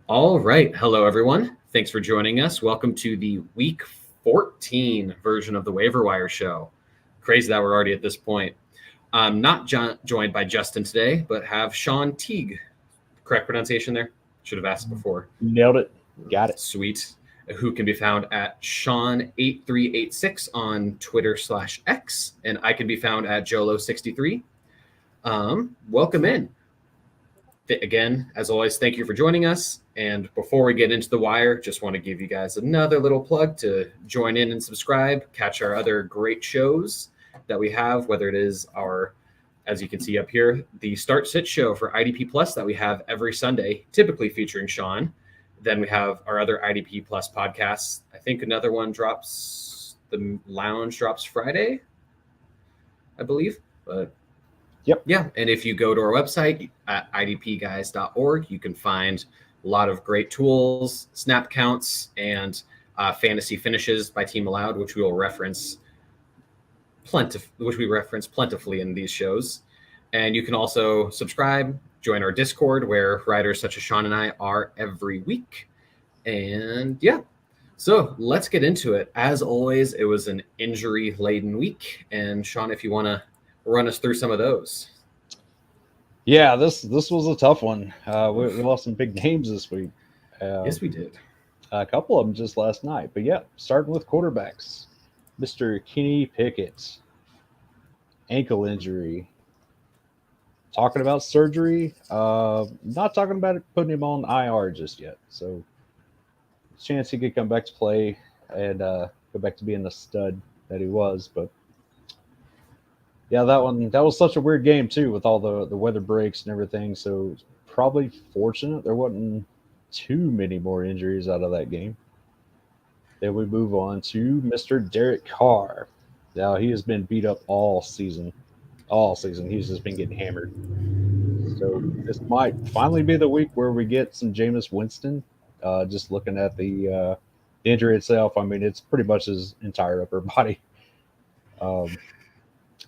All right. Hello, everyone. Thanks for joining us. Welcome to the Week 14 version of the Waiver Wire Show. Crazy that we're already at this point. I'm not joined by Justin today, but have Sean Teague. Correct pronunciation there? Should have asked before. Nailed it. Got it. Sweet. Who can be found at Sean8386 on Twitter/X. And I can be found at Jolo63. Welcome in. Again, as always, thank you for joining us. And before we get into the wire, just want to give you guys another little plug to join in and subscribe, catch our other great shows that we have, whether it is our, as you can see up here, the Start Sit show for IDP Plus that we have every Sunday, typically featuring Sean. Then we have our other IDP Plus podcasts. I think another one drops, the Lounge drops Friday, I believe. But Yep. yeah, and if you go to our website at idpguys.org, you can find a lot of great tools, snap counts, and fantasy finishes by Team Allowed, which we will reference plentifully in these shows. And you can also subscribe, join our Discord, where writers such as Sean and I are every week. And yeah, so let's get into it. As always, it was an injury-laden week. And Sean, if you want to run us through some of those. Yeah, this was a tough one. We lost some big names this week. Yes, we did. A couple of them just last night. But yeah, starting with quarterbacks. Mr. Kenny Pickett. Ankle injury. Talking about surgery. Not talking about it, putting him on IR just yet. So chance he could come back to play and go back to being the stud that he was. But yeah, that was such a weird game too, with all the weather breaks and everything. So it's probably fortunate there wasn't too many more injuries out of that game. Then we move on to Mr. Derek Carr. Now he has been beat up all season. All season. He's just been getting hammered. So this might finally be the week where we get some Jameis Winston. Just looking at the injury itself, I mean, it's pretty much his entire upper body.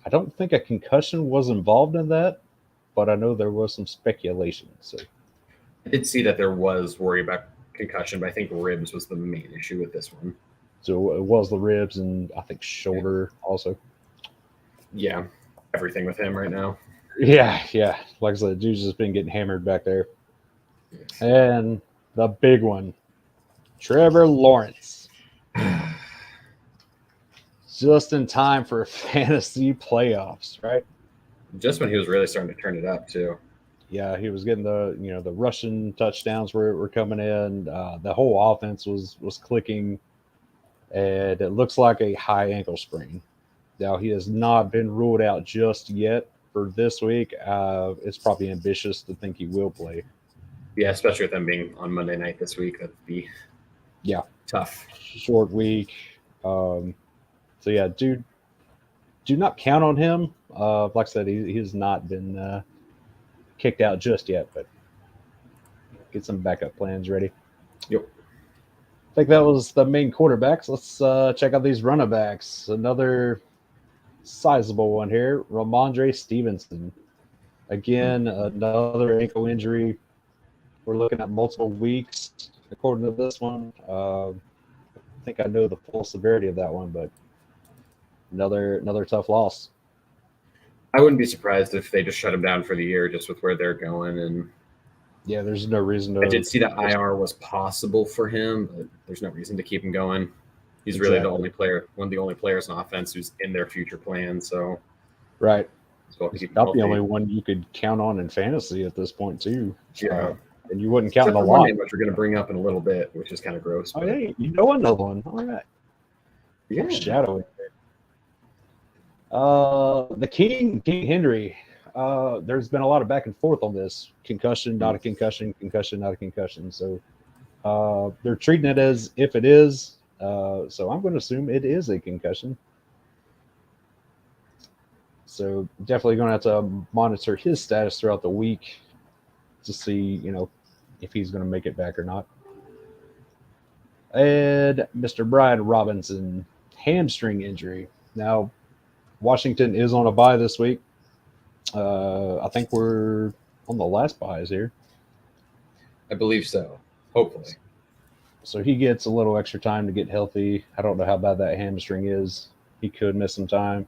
I don't think a concussion was involved in that, but I know there was some speculation. So I did see that there was worry about concussion, but I think ribs was the main issue with this one. So it was the ribs and I think shoulder also. Yeah, everything with him right now. Yeah. Like I said, dude's just been getting hammered back there. And the big one, Trevor Lawrence. Just in time for fantasy playoffs, right? Just when he was really starting to turn it up too. Yeah, he was getting the rushing touchdowns were coming in. The whole offense was clicking, and it looks like a high ankle sprain. Now he has not been ruled out just yet for this week. It's probably ambitious to think he will play. Yeah, especially with them being on Monday night this week, that'd be tough. Short week. So yeah, do not count on him. Like I said, he has not been kicked out just yet, but get some backup plans ready. Yep. I think that was the main quarterbacks. Let's check out these running backs. Another sizable one here, Ramondre Stevenson. Again, another ankle injury. We're looking at multiple weeks, according to this one. I think I know the full severity of that one, but another tough loss. I wouldn't be surprised if they just shut him down for the year, just with where they're going. And yeah, there's no reason to. I did see that IR was possible for him, but there's no reason to keep him going. He's really the only player, one of the only players on offense who's in their future plan. So right, he's not the only one you could count on in fantasy at this point too. Yeah. And you wouldn't count on the one line, name, which we're going to bring up in a little bit, which is kind of gross. Oh, hey, you know another one. All right. Yeah. Shadowing. The King Henry. There's been a lot of back and forth on this. Concussion, not a concussion. Concussion, not a concussion. So they're treating it as if it is. So I'm going to assume it is a concussion. So definitely going to have to monitor his status throughout the week to see, if he's going to make it back or not. And Mr. Brian Robinson, hamstring injury. Now, Washington is on a bye this week. I think we're on the last buys here. I believe so. Hopefully. So he gets a little extra time to get healthy. I don't know how bad that hamstring is. He could miss some time.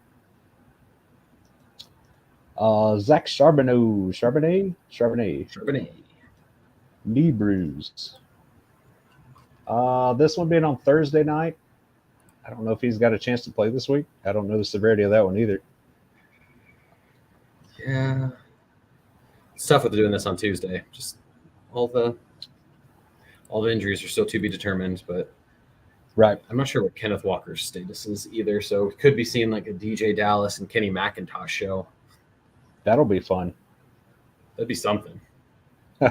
Zach Charbonnet, knee bruise. This one being on Thursday night. I don't know if he's got a chance to play this week. I don't know the severity of that one either. Yeah. It's tough with doing this on Tuesday. Just all the injuries are still to be determined, but Right. I'm not sure what Kenneth Walker's status is either. So it could be seeing like a DJ Dallas and Kenny McIntosh show. That'll be fun. That'd be something. All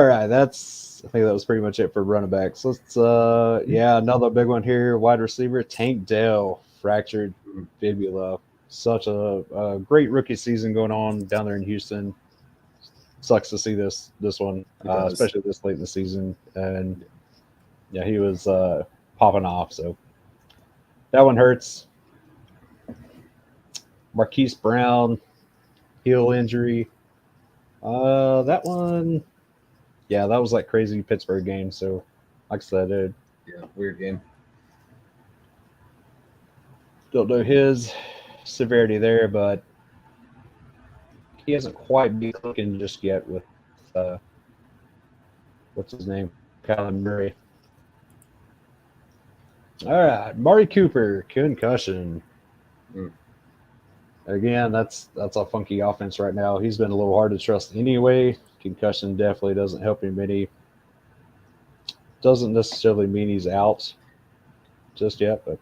right, I think that was pretty much it for running backs. Let's another big one here. Wide receiver Tank Dell, fractured fibula. Such a great rookie season going on down there in Houston. Sucks to see this one, especially this late in the season. And yeah, he was popping off. So that one hurts. Marquise Brown, heel injury. That one, yeah, that was like crazy Pittsburgh game. So, like I said, weird game. Don't know his severity there, but he hasn't quite been clicking just yet with what's his name, Kyler Murray. All right, Mari Cooper, concussion. Again, that's a funky offense right now. He's been a little hard to trust anyway. Concussion definitely doesn't help him any. Doesn't necessarily mean he's out just yet, but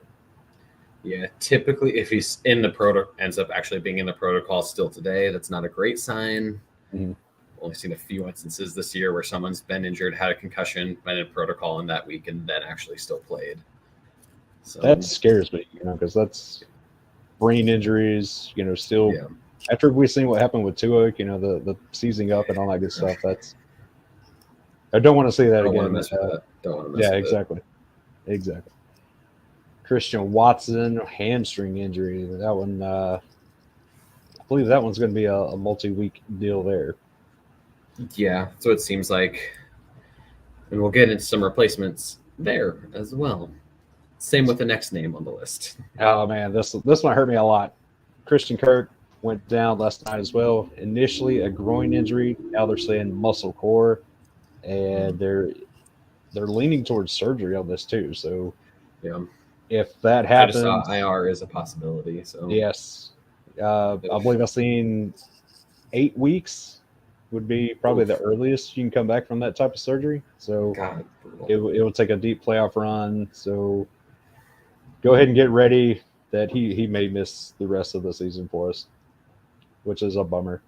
yeah, typically if he's in the ends up actually being in the protocol still today, that's not a great sign. Mm-hmm. Only seen a few instances this year where someone's been injured, had a concussion, been in protocol in that week, and then actually still played. So that scares me, because that's brain injuries, still after we've seen what happened with Tua, the seizing up and all that good stuff. I don't want to see that again. Don't want to mess with that. Don't want to mess with exactly. Christian Watson, hamstring injury. That one, I believe that one's going to be a multi-week deal there. Yeah, so it seems like, and we'll get into some replacements there as well. Same with the next name on the list. Oh man, this one hurt me a lot. Christian Kirk went down last night as well. Initially a groin injury. Now they're saying muscle core, and they're leaning towards surgery on this too. So yeah, if that happens, I just saw IR is a possibility. So yes, I believe I've seen 8 weeks would be probably the earliest you can come back from that type of surgery. So God, it will take a deep playoff run. So go ahead and get ready that he may miss the rest of the season for us, which is a bummer.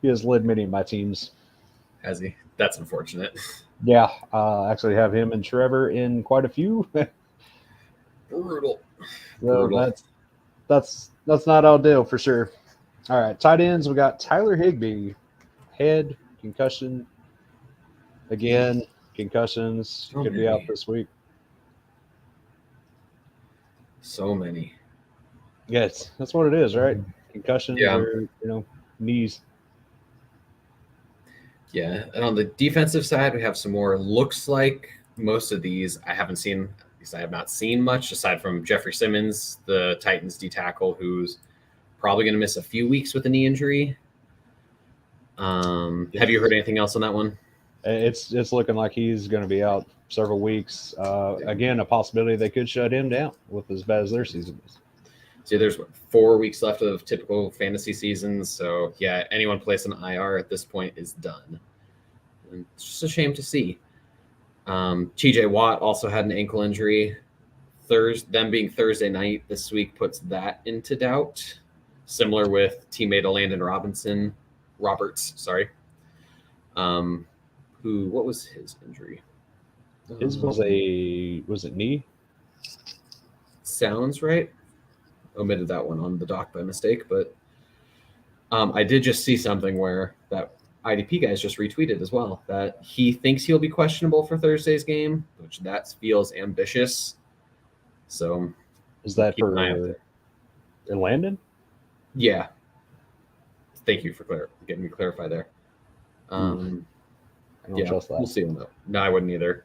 He has led many of my teams. Has he? That's unfortunate. Yeah, actually have him and Trevor in quite a few. Brutal. So that's not ideal for sure. All right, tight ends, we got Tyler Higbee, head concussion. Again, concussions could be out this week. So many. Yes, that's what it is, right? Concussions or knees. Yeah, and on the defensive side, we have some more. Looks like most of these I haven't seen. At least I have not seen much aside from Jeffrey Simmons, the Titans D tackle, who's probably going to miss a few weeks with a knee injury. Have you heard anything else on that one? It's looking like he's going to be out several weeks. Again, a possibility they could shut him down with as bad as their season is. So there's 4 weeks left of typical fantasy seasons. So yeah, anyone placed on IR at this point is done. And it's just a shame to see. TJ Watt also had an ankle injury. Them being Thursday night this week puts that into doubt. Similar with teammate Landon Roberts. What was his injury? His was it knee? Sounds right. Omitted that one on the doc by mistake, but I did just see something where that IDP guys just retweeted as well that he thinks he'll be questionable for Thursday's game, which that feels ambitious. So is that for Landon? Yeah. Thank you for getting me clarify there. I don't trust that. We'll see him though. No, I wouldn't either.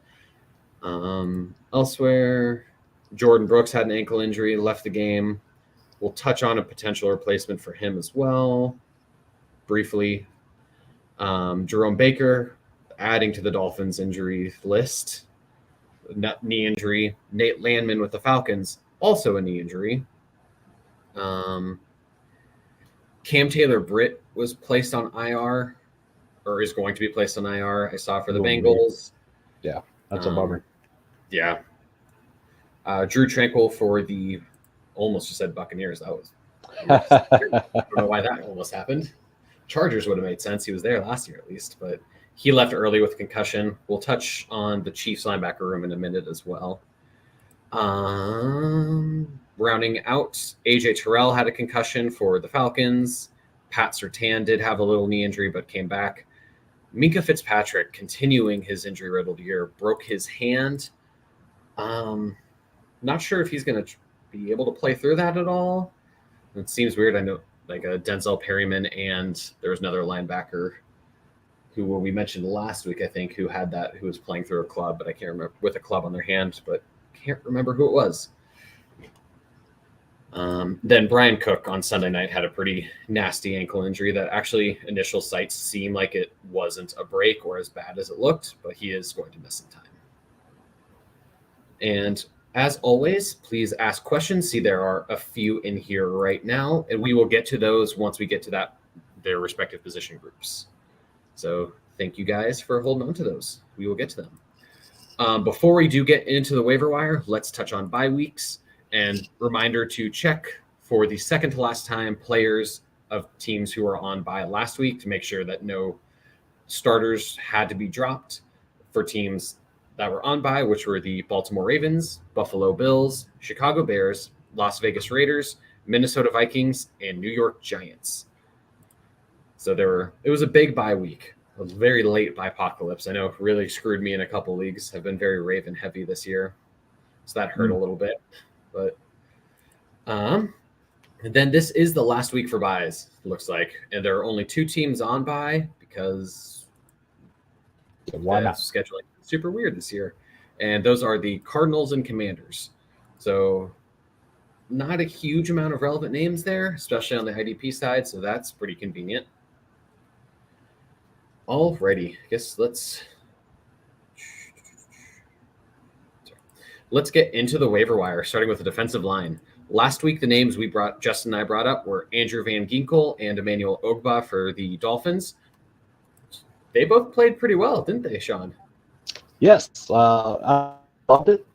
Elsewhere, Jordan Brooks had an ankle injury, left the game. We'll touch on a potential replacement for him as well, briefly. Jerome Baker, adding to the Dolphins injury list, knee injury. Nate Landman with the Falcons, also a knee injury. Cam Taylor-Britt was placed on IR, or is going to be placed on IR. I saw for the Bengals. Yeah, that's a bummer. Yeah. Drew Tranquil for the, almost just said Buccaneers. That was, I don't know why that almost happened. Chargers would have made sense. He was there last year at least, but he left early with concussion. We'll touch on the Chiefs linebacker room in a minute as well. Rounding out, AJ Terrell had a concussion for the Falcons. Pat Surtain did have a little knee injury, but came back. Minka Fitzpatrick, continuing his injury-riddled year, broke his hand. Not sure if he's going to be able to play through that at all. It seems weird. I know like a Denzel Perryman, and there was another linebacker who we mentioned last week, I think, who was playing through a club, but I can't remember, with a club on their hand, but can't remember who it was. Then Brian Cook on Sunday night had a pretty nasty ankle injury that actually initial sights seem like it wasn't a break or as bad as it looked, but he is going to miss some time. And as always, please ask questions. See, there are a few in here right now, and we will get to those once we get to their respective position groups. So thank you guys for holding on to those. We will get to them. Before we do get into the waiver wire, let's touch on bye weeks. And reminder to check for the second to last time players of teams who were on bye last week to make sure that no starters had to be dropped for teams that were on bye, which were the Baltimore Ravens, Buffalo Bills, Chicago Bears, Las Vegas Raiders, Minnesota Vikings, and New York Giants. So it was a big bye week, a very late bye apocalypse. I know it really screwed me in a couple leagues. I've been very Raven heavy this year, so that hurt a little bit. But and then this is the last week for buys, it looks like. And there are only 2 teams on bye because why not? Scheduling is super weird this year. And those are the Cardinals and Commanders. So not a huge amount of relevant names there, especially on the IDP side. So that's pretty convenient. Alrighty, I guess let's get into the waiver wire, starting with the defensive line. Last week, the names Justin and I brought up were Andrew Van Ginkel and Emmanuel Ogbah for the Dolphins. They both played pretty well, didn't they, Sean? Yes, I loved it.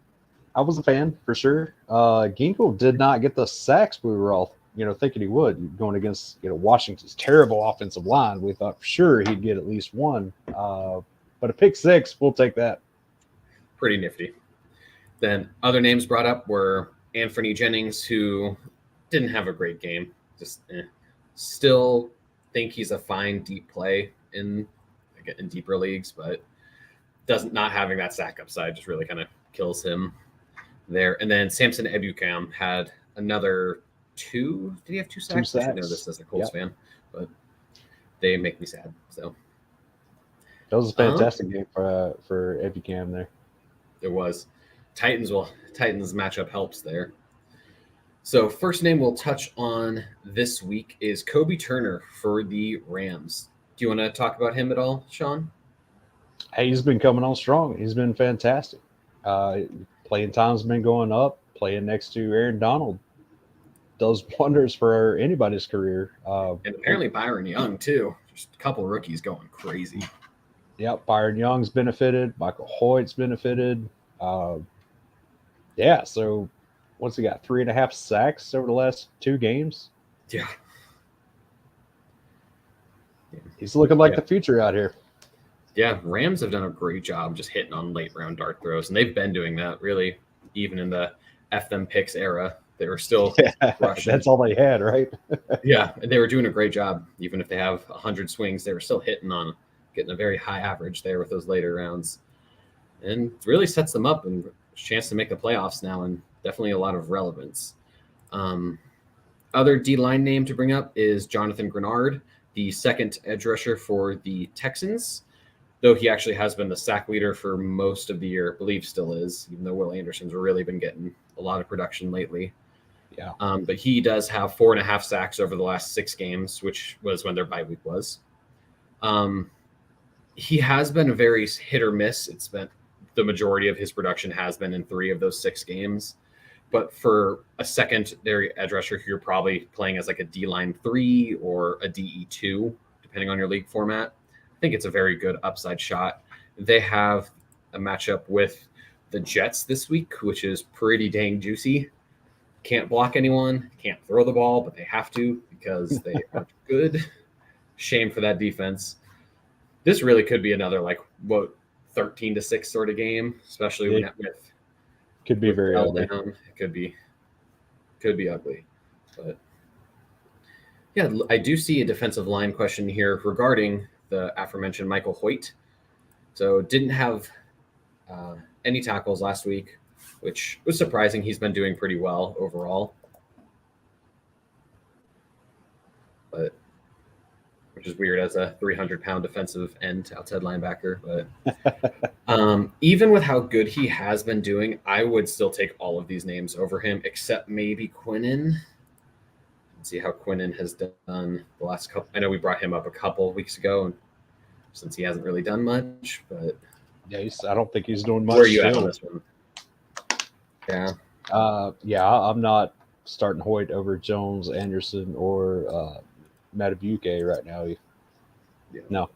I was a fan for sure. Ginkel did not get the sacks we were all, thinking he would going against, Washington's terrible offensive line. We thought for sure he'd get at least one. But a pick 6, we'll take that. Pretty nifty. Then other names brought up were Anthony Jennings, who didn't have a great game. Just still think he's a fine deep play in deeper leagues, but not having that sack upside just really kind of kills him there. And then Samson Ebukam had another 2. Did he have 2 sacks? 2 sacks. I should know this as a Colts fan, but they make me sad. So that was a fantastic game for Ebukam there. It was. Titans matchup helps there. So first name we'll touch on this week is Kobe Turner for the Rams. Do you want to talk about him at all, Sean? Hey, he's been coming on strong. He's been fantastic. Playing time's been going up. Playing next to Aaron Donald does wonders for anybody's career. And apparently Byron Young too. Just a couple rookies going crazy. Yep, Byron Young's benefited. Michael Hoyt's benefited. So what's he got? 3.5 sacks over the last 2 games? Yeah. He's looking like the future out here. Yeah, Rams have done a great job just hitting on late round dart throws, and they've been doing that really even in the F them picks era. They were still rushing. That's all they had, right? Yeah, and they were doing a great job. Even if they have 100 swings, they were still hitting on getting a very high average there with those later rounds. And it really sets them up and a chance to make the playoffs now, and definitely a lot of relevance. Other D-line name to bring up is Jonathan Grenard the second edge rusher for the Texans, though he actually has been the sack leader for most of the year. I believe still is, even though Will Anderson's really been getting a lot of production lately. Yeah. But he does have 4.5 sacks over the last 6 games, which was when their bye week was. He has been a very hit or miss. It's been the majority of his production has been in 3 of those 6 games. But for a secondary edge rusher, you're probably playing as like a D-line 3 or a DE2, depending on your league format. I think it's a very good upside shot. They have a matchup with the Jets this week, which is pretty dang juicy. Can't block anyone, can't throw the ball, but they have to because they are good. Shame for that defense. This really could be another 13-6 sort of game, especially with could be very ugly. Down. It could be ugly. But yeah, I do see a defensive line question here regarding the aforementioned Michael Hoyt. So didn't have any tackles last week, which was surprising. He's been doing pretty well overall. But which is weird as a 300-pound defensive end outside linebacker. But even with how good he has been doing, I would still take all of these names over him, except maybe Quinnen. Let's see how Quinnen has done the last couple. I know we brought him up a couple of weeks ago, and since he hasn't really done much, but yeah, I don't think he's doing much. Where are you at on this one? Yeah. I'm not starting Hoyt over Jones, Anderson, or Matabuke right now. Yeah. No,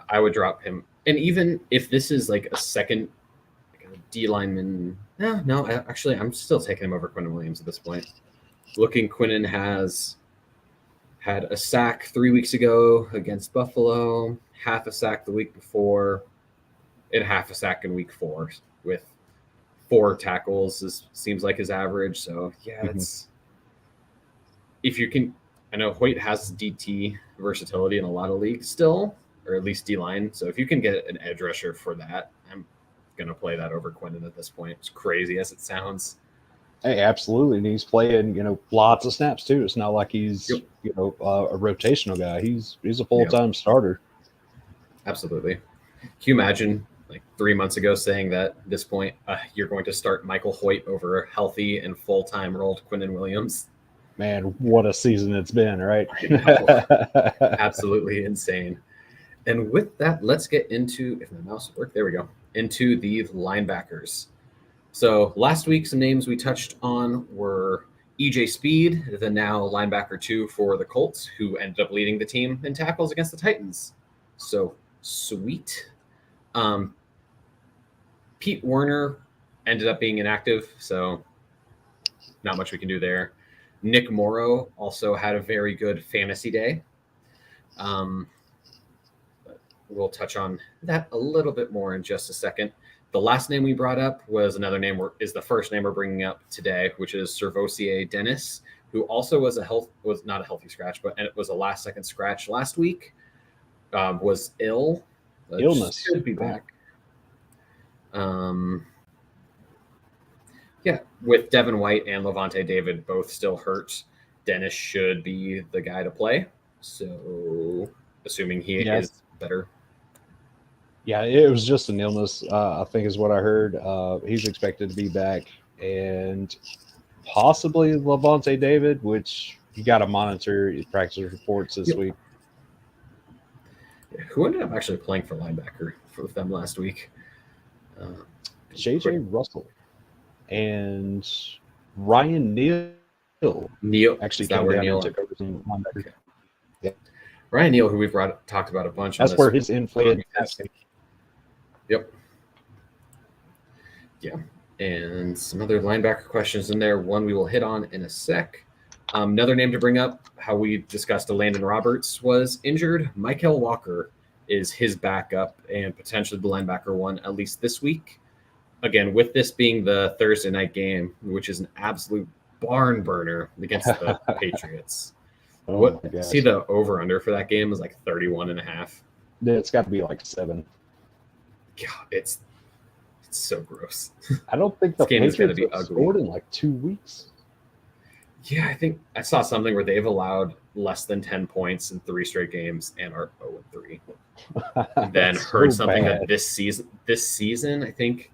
I would drop him. And even if this is like a second D lineman, actually, I'm still taking him over Quinnen Williams at this point. Quinnen has had a sack 3 weeks ago against Buffalo, half a sack the week before, and half a sack in week 4 with 4 tackles seems like his average. So yeah, it's if you can. I know Hoyt has DT versatility in a lot of leagues still, or at least D-line. So if you can get an edge rusher for that, I'm going to play that over Quinnen at this point. As crazy as it sounds. Hey, absolutely. And he's playing, lots of snaps too. It's not like he's, a rotational guy. He's a full-time starter. Absolutely. Can you imagine 3 months ago saying that at this point you're going to start Michael Hoyt over a healthy and full-time rolled Quinnen Williams? Man, what a season it's been, right? Absolutely insane. And with that, let's get into, if my mouse would work, there we go, into the linebackers. So last week, some names we touched on were EJ Speed, the now linebacker 2 for the Colts, who ended up leading the team in tackles against the Titans. So sweet. Pete Werner ended up being inactive, so not much we can do there. Nick Morrow also had a very good fantasy day. We'll touch on that a little bit more in just a second. The last name we brought up was another name is the first name we're bringing up today, which is Servosier Dennis, who also was not a healthy scratch, but it was a last-second scratch last week. Was ill. Illness. Should be back. Yeah, with Devin White and Levante David both still hurt, Dennis should be the guy to play. So, assuming he is better. Yeah, it was just an illness, I think is what I heard. He's expected to be back. And possibly Levante David, which you got to monitor his practice reports this week. Who ended up actually playing for linebacker for them last week? J.J. Russell. And Ryan Neal. Actually came down and took over some linebacker. Okay. Yeah. Ryan Neal, who we've talked about a bunch. That's where his inflated. Yep. Yeah. And some other linebacker questions in there. One we will hit on in a sec. Another name to bring up, how we discussed Landon Roberts was injured. Michael Walker is his backup and potentially the linebacker one, at least this week. Again, with this being the Thursday night game, which is an absolute barn burner against the Patriots. See the over-under for that game is 31.5. It's got to be 7. God, it's so gross. I don't think the game is going to be ugly. Scored in 2 weeks. Yeah, I think I saw something where they've allowed less than 10 points in 3 straight games and are 0-3. And then That's heard so something bad. that this season, I think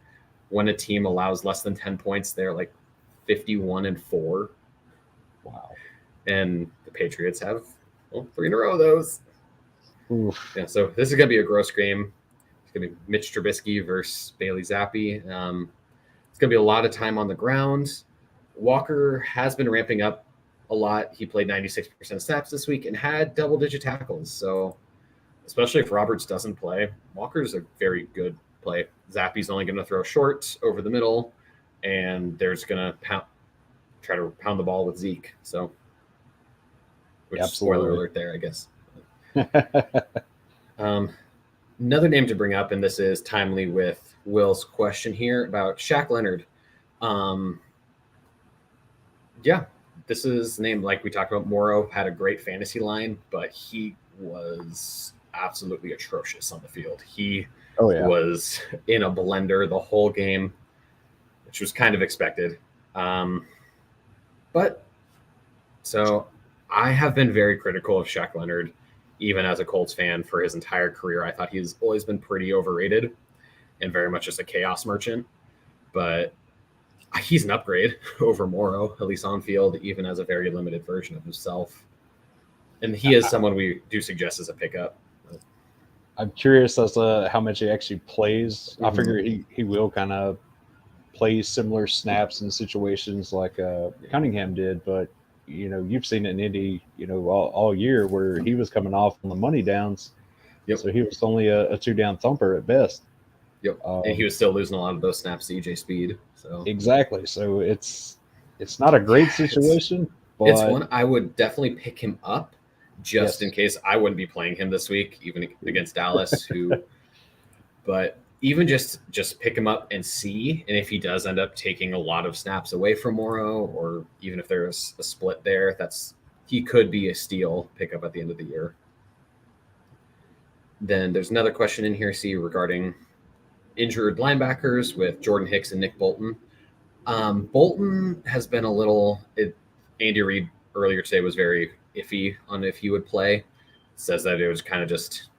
when a team allows less than 10 points, they're like 51-4. Wow. And the Patriots have 3 in a row of those. Oof. Yeah, so this is going to be a gross game. It's going to be Mitch Trubisky versus Bailey Zappi. It's going to be a lot of time on the ground. Walker has been ramping up a lot. He played 96% of snaps this week and had double-digit tackles. So especially if Roberts doesn't play, Walker's a very good play. Zappi's only going to throw short over the middle, and they're just going to try to pound the ball with Zeke. So, which spoiler alert there, I guess. Another name to bring up, and this is timely with Will's question here about Shaq Leonard. Yeah, this is the name, like we talked about. Morrow had a great fantasy line, but he was absolutely atrocious on the field. He was in a blender the whole game, which was kind of expected. But so I have been very critical of Shaq Leonard, even as a Colts fan, for his entire career. I thought he's always been pretty overrated and very much just a chaos merchant. But he's an upgrade over Morrow, at least on field, even as a very limited version of himself. And he is someone we do suggest as a pickup. I'm curious as to how much he actually plays. I figure he will kind of play similar snaps in situations like Cunningham did, but you've seen it in Indy, all year where he was coming off on the money downs. Yep. So he was only a 2-down thumper at best. Yep. And he was still losing a lot of those snaps to EJ Speed. So exactly. So it's not a great situation. But it's one I would definitely pick him up just in case. I wouldn't be playing him this week, even against Dallas, but even just pick him up and see. And if he does end up taking a lot of snaps away from Morrow, or even if there's a split there, he could be a steal pickup at the end of the year. Then there's another question in here, regarding injured linebackers with Jordan Hicks and Nick Bolton. Bolton has been a little. Andy Reid earlier today was very iffy on if he would play. Says that it was kind of just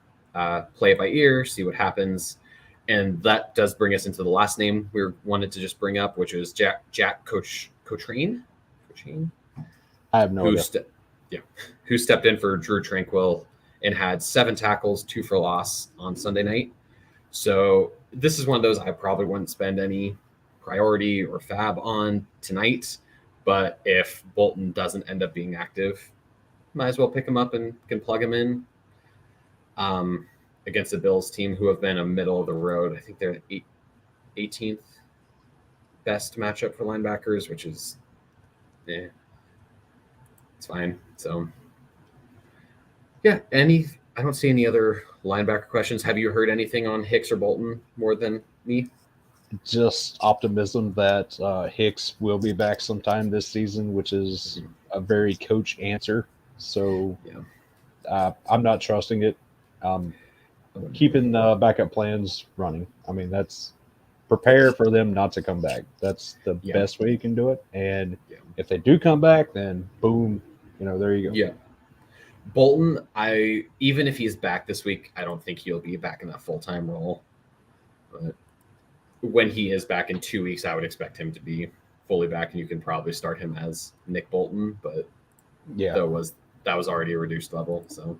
play it by ear, see what happens. And that does bring us into the last name we wanted to just bring up, which was Jack Cotrane. I have no idea. Who stepped in for Drew Tranquill and had 7 tackles, 2 for loss on Sunday night. So this is one of those I probably wouldn't spend any priority or fab on tonight. But if Bolton doesn't end up being active, might as well pick him up and can plug him in. Against the Bills team, who have been a middle of the road. I think they're 18th best matchup for linebackers, which is, it's fine. So, yeah, I don't see any other linebacker questions. Have you heard anything on Hicks or Bolton more than me? Just optimism that Hicks will be back sometime this season, which is a very coach answer. So I'm not trusting it. Keeping backup plans running. I mean, that's prepare for them not to come back. That's the best way you can do it. And if they do come back, then boom, there you go. Yeah. Bolton, even if he's back this week, I don't think he'll be back in that full-time role. But when he is back in 2 weeks, I would expect him to be fully back, and you can probably start him as Nick Bolton. But that was already a reduced level. So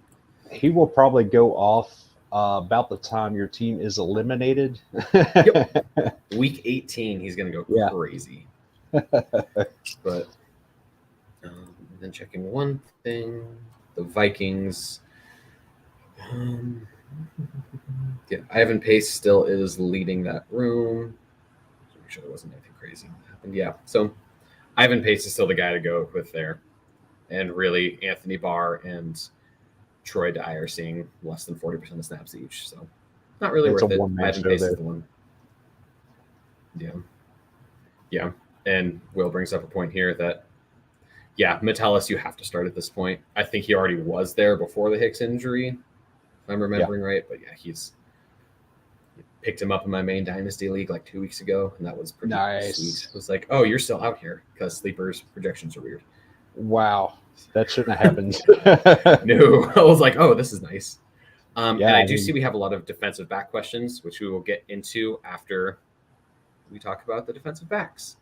he will probably go off about the time your team is eliminated. Week 18, he's going to go crazy. But then checking one thing, the Vikings. Ivan Pace still is leading that room. Make sure there wasn't anything crazy that happened. Yeah, so Ivan Pace is still the guy to go with there. And really, Anthony Barr and Troy Dye are seeing less than 40% of snaps each. So not really worth it. Ivan Pace is the one. Yeah. And Will brings up a point here that, Metellus, you have to start at this point. I think he already was there before the Hicks injury, if I'm remembering right. But he's picked him up in my main dynasty league like 2 weeks ago, and that was pretty sweet. It was like, oh, you're still out here because sleepers projections are weird. Wow. That shouldn't have happened. No, I was like, oh, this is nice. And Yeah, I I do mean- see we have a lot of defensive back questions, which we will get into after we talk about the defensive backs.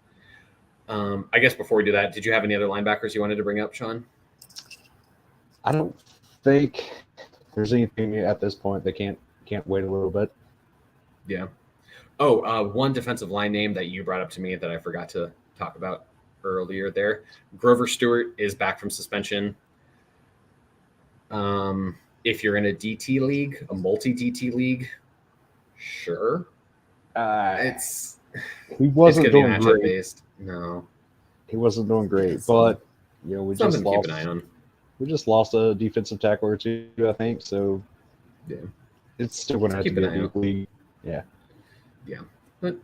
I guess before we do that, did you have any other linebackers you wanted to bring up, Sean? I don't think there's anything at this point that can't wait a little bit. Yeah. Oh, one defensive line name that you brought up to me that I forgot to talk about earlier there. Grover Stewart is back from suspension. If you're in a DT league, a multi-DT league, sure. It's He it's wasn't going to be doing matchup great. based. No. He wasn't doing great, It's but you know, we just something to lost. keep an eye on. We just lost a defensive tackle or two, I think. So Yeah. it's still going to have to Keep be an a eye deep league. Yeah. Yeah. But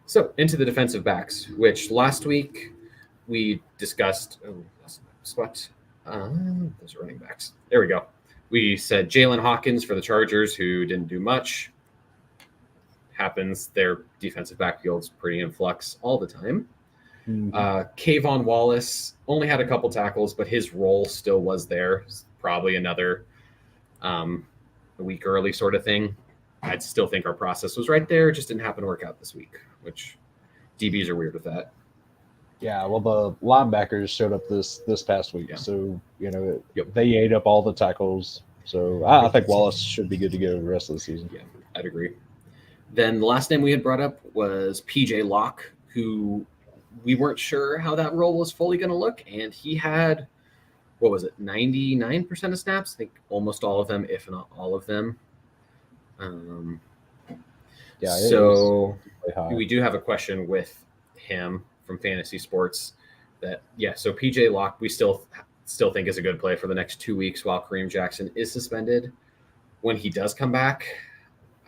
so into the defensive backs, which last week we discussed. Oh, what? Those are running backs. There we go. We said Jalen Hawkins for the Chargers, who didn't do much. Happens. Their defensive backfield's pretty in flux all the time. Kayvon Wallace only had a couple tackles, but his role still was there. Probably another a week early sort of thing. I'd still think our process was right there. Just didn't happen to work out this week, which DBs are weird with that. Yeah, well, the linebackers showed up this past week, Yeah. so you know Yep. they ate up all the tackles. So I think Wallace should be good to go the rest of the season. Yeah, I'd agree. Then the last name we had brought up was PJ Locke, who we weren't sure how that role was fully going to look, and he had, what was it, 99% of snaps? I think almost all of them, if not all of them. Yeah, it so was high. we do have a question with him from Fantasy Sports that, yeah, so PJ Locke we still think is a good play for the next 2 weeks while Kareem Jackson is suspended. When he does come back,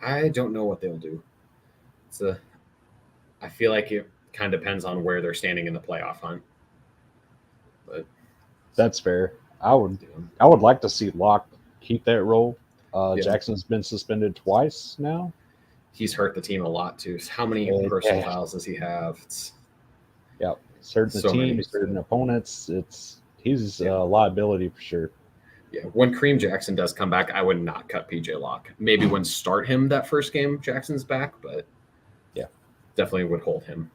I don't know what they'll do. I feel like it kind of depends on where they're standing in the playoff hunt. But That's fair. I would like to see Locke keep that role. Yeah. Jackson's been suspended twice now. he's hurt the team a lot too. How many Yeah. personal fouls does he have? Yeah, he's hurting the So team. many. He's hurting opponents. He's a liability for sure. Yeah, when Kareem Jackson does come back, I would not cut PJ Locke. Maybe when start him that first game, Jackson's back, but yeah, definitely would hold him.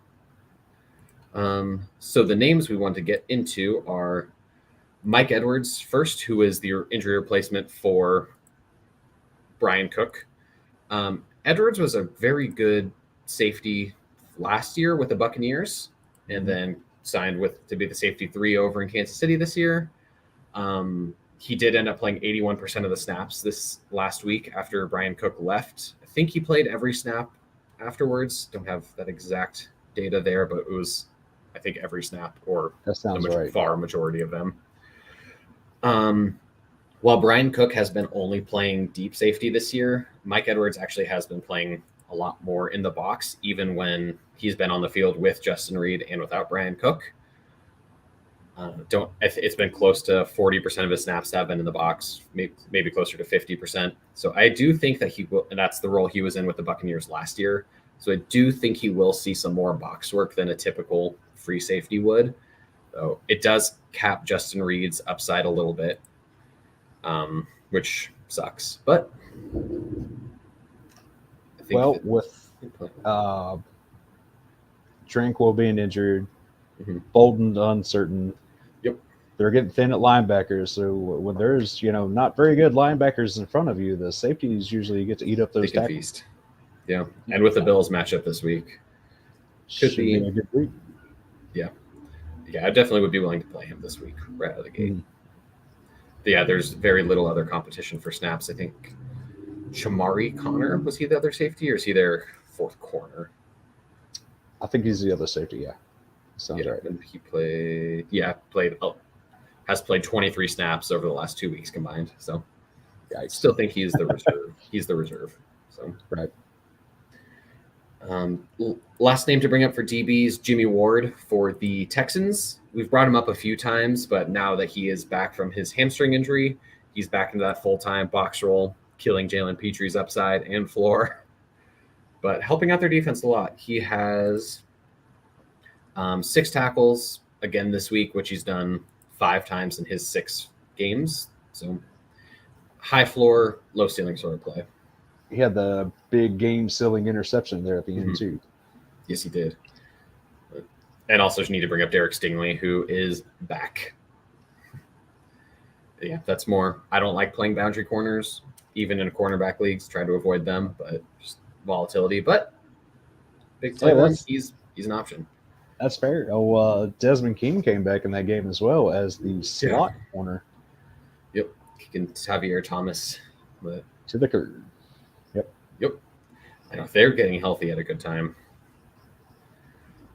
So the names we want to get into are Mike Edwards first, who is the injury replacement for Brian Cook. Edwards was a very good safety last year with the Buccaneers, and then signed to be the safety 3 over in Kansas City this year. He did end up playing 81% of the snaps this last week after Brian Cook left. I think he played every snap afterwards. Don't have that exact data there, but it was, I think, every snap or that sounds the right. far majority of them. While Brian Cook has been only playing deep safety this year, Mike Edwards actually has been playing a lot more in the box, even when he's been on the field with Justin Reed and without Brian Cook. It's been close to 40% of his snaps have been in the box, maybe closer to 50%. So I do think that he will, and that's the role he was in with the Buccaneers last year. So I do think he will see some more box work than a typical free safety would. So it does cap Justin Reed's upside a little bit, which sucks. But I think with Tranquil being injured, Mhm. Bolden uncertain. Yep. They're getting thin at linebackers. So when there's not very good linebackers in front of you, the safeties usually get to eat up those they can tackles. feast. Yeah, and with the Bills matchup this week, Should be a good week. yeah, I definitely would be willing to play him this week right out of the gate. Yeah, there's very little other competition for snaps. I think Shamari Connor, was he the other safety, or is he their fourth corner? I think he's the other safety. Yeah, sounds Yeah, right. and he has played 23 snaps over the last 2 weeks combined. So I still think he's the reserve. He's the reserve. So Right. Last name to bring up for DBs, Jimmy Ward for the Texans. We've brought him up a few times, but now that he is back from his hamstring injury, he's back into that full-time box role, killing Jalen Petre's upside and floor, but helping out their defense a lot. He has 6 tackles again this week, which he's done 5 times in his 6 games. So high floor, low ceiling sort of play. He had the big game-sealing interception there at the end, too. Yes, he did. And also just need to bring up Derek Stingley, who is back. Yeah, that's more. I don't like playing boundary corners, even in cornerback leagues. Try to avoid them, but just volatility. But big play run, he's an option. That's fair. Desmond King came back in that game as well as the slot corner. Yep, kicking Javier Thomas to the curb. Yep. I know they're getting healthy at a good time.